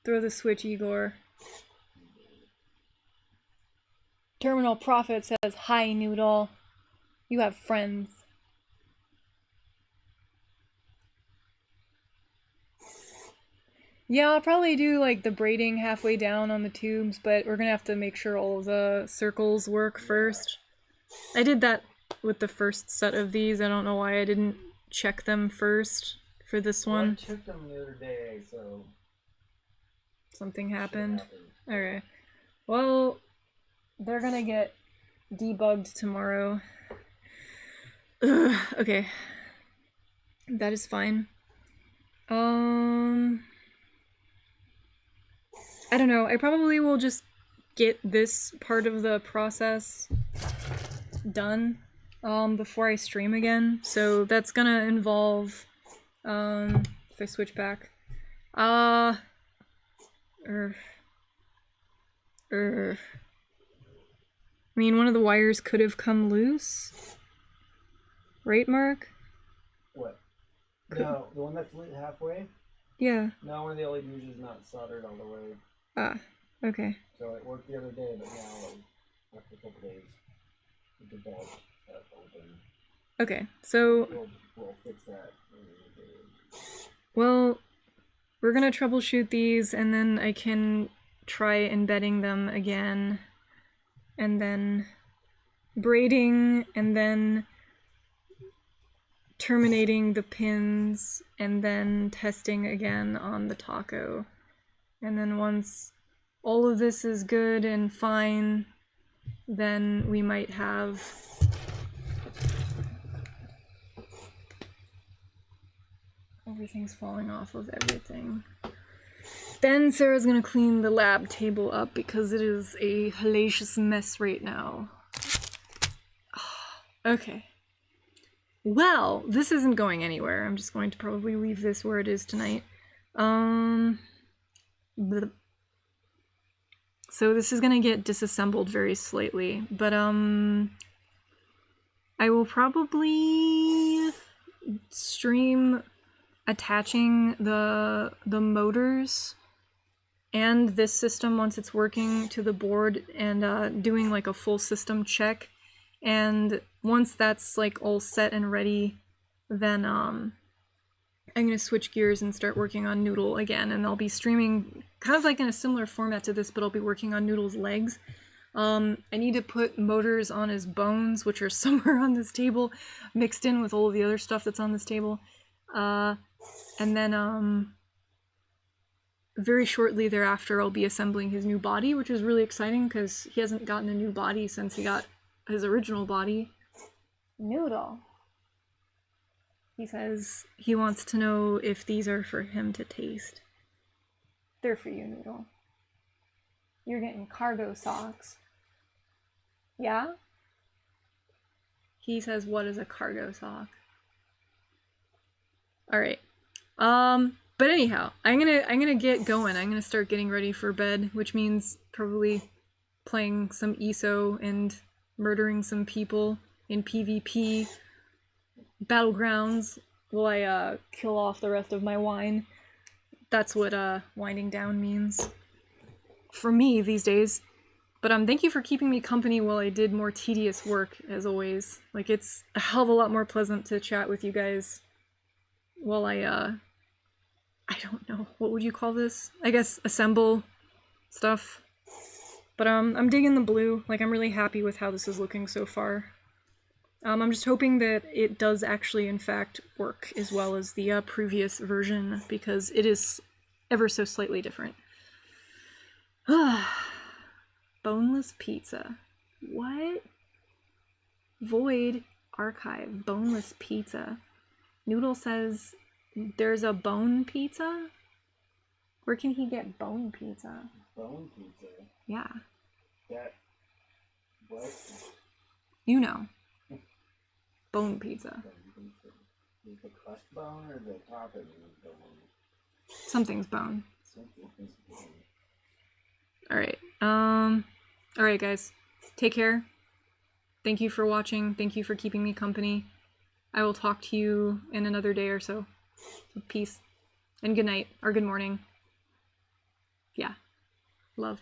Throw the switch, Igor. Terminal Prophet says, "Hi, Noodle. You have friends." Yeah, I'll probably do like the braiding halfway down on the tubes, but we're gonna have to make sure all of the circles work first. I did that with the first set of these. I don't know why I didn't check them first for this Well, I one. took them the other day, so Something shit happened. happened. Okay. Well, they're gonna get debugged tomorrow. Ugh, okay. That is fine. I don't know. I probably will just get this part of the process done before I stream again. So that's gonna involve if I switch back. I mean, one of the wires could have come loose. Right, Mark? What? No, the one that's lit halfway? Yeah. No, one of the LEDs is not soldered all the way. Ah, okay. So it worked the other day, but now, after a couple days, the bulb open. Okay, so We'll fix that. well, we're gonna troubleshoot these, and then I can try embedding them again, and then braiding, and then terminating the pins, and then testing again on the taco. And then once all of this is good and fine, then we might have everything's falling off of everything. Then Sarah's gonna clean the lab table up because it is a hellacious mess right now. Okay. Well, this isn't going anywhere. I'm just going to probably leave this where it is tonight. So this is gonna get disassembled very slightly, but I will probably stream attaching the motors and this system once it's working to the board, and doing like a full system check. And once that's like all set and ready, then I'm gonna switch gears and start working on Noodle again, and I'll be streaming kind of like in a similar format to this, but I'll be working on Noodle's legs. I need to put motors on his bones, which are somewhere on this table, mixed in with all of the other stuff that's on this table. And then very shortly thereafter I'll be assembling his new body, which is really exciting because he hasn't gotten a new body since he got his original body. Noodle. He says he wants to know if these are for him to taste. They're for you, Noodle. You're getting cargo socks. Yeah? He says, what is a cargo sock? Alright. But anyhow, I'm gonna get going. I'm gonna start getting ready for bed, which means probably playing some ESO and murdering some people in PvP battlegrounds while I kill off the rest of my wine. That's what winding down means for me these days. But thank you for keeping me company while I did more tedious work, as always. Like, it's a hell of a lot more pleasant to chat with you guys while I don't know, what would you call this? I guess assemble stuff. But I'm digging the blue. Like, I'm really happy with how this is looking so far. I'm just hoping that it does actually, in fact, work as well as the previous version, because it is ever so slightly different. Boneless pizza. What? Void, Archive, boneless pizza. Noodle says there's a bone pizza? Where can he get bone pizza? Bone pizza. Yeah. That. What? You know. Bone pizza. Is the crust bone or the topping bone? Something's bone. Something's bone. Alright. Alright, guys. Take care. Thank you for watching. Thank you for keeping me company. I will talk to you in another day or so. Peace. And good night. Or good morning. Yeah. Love.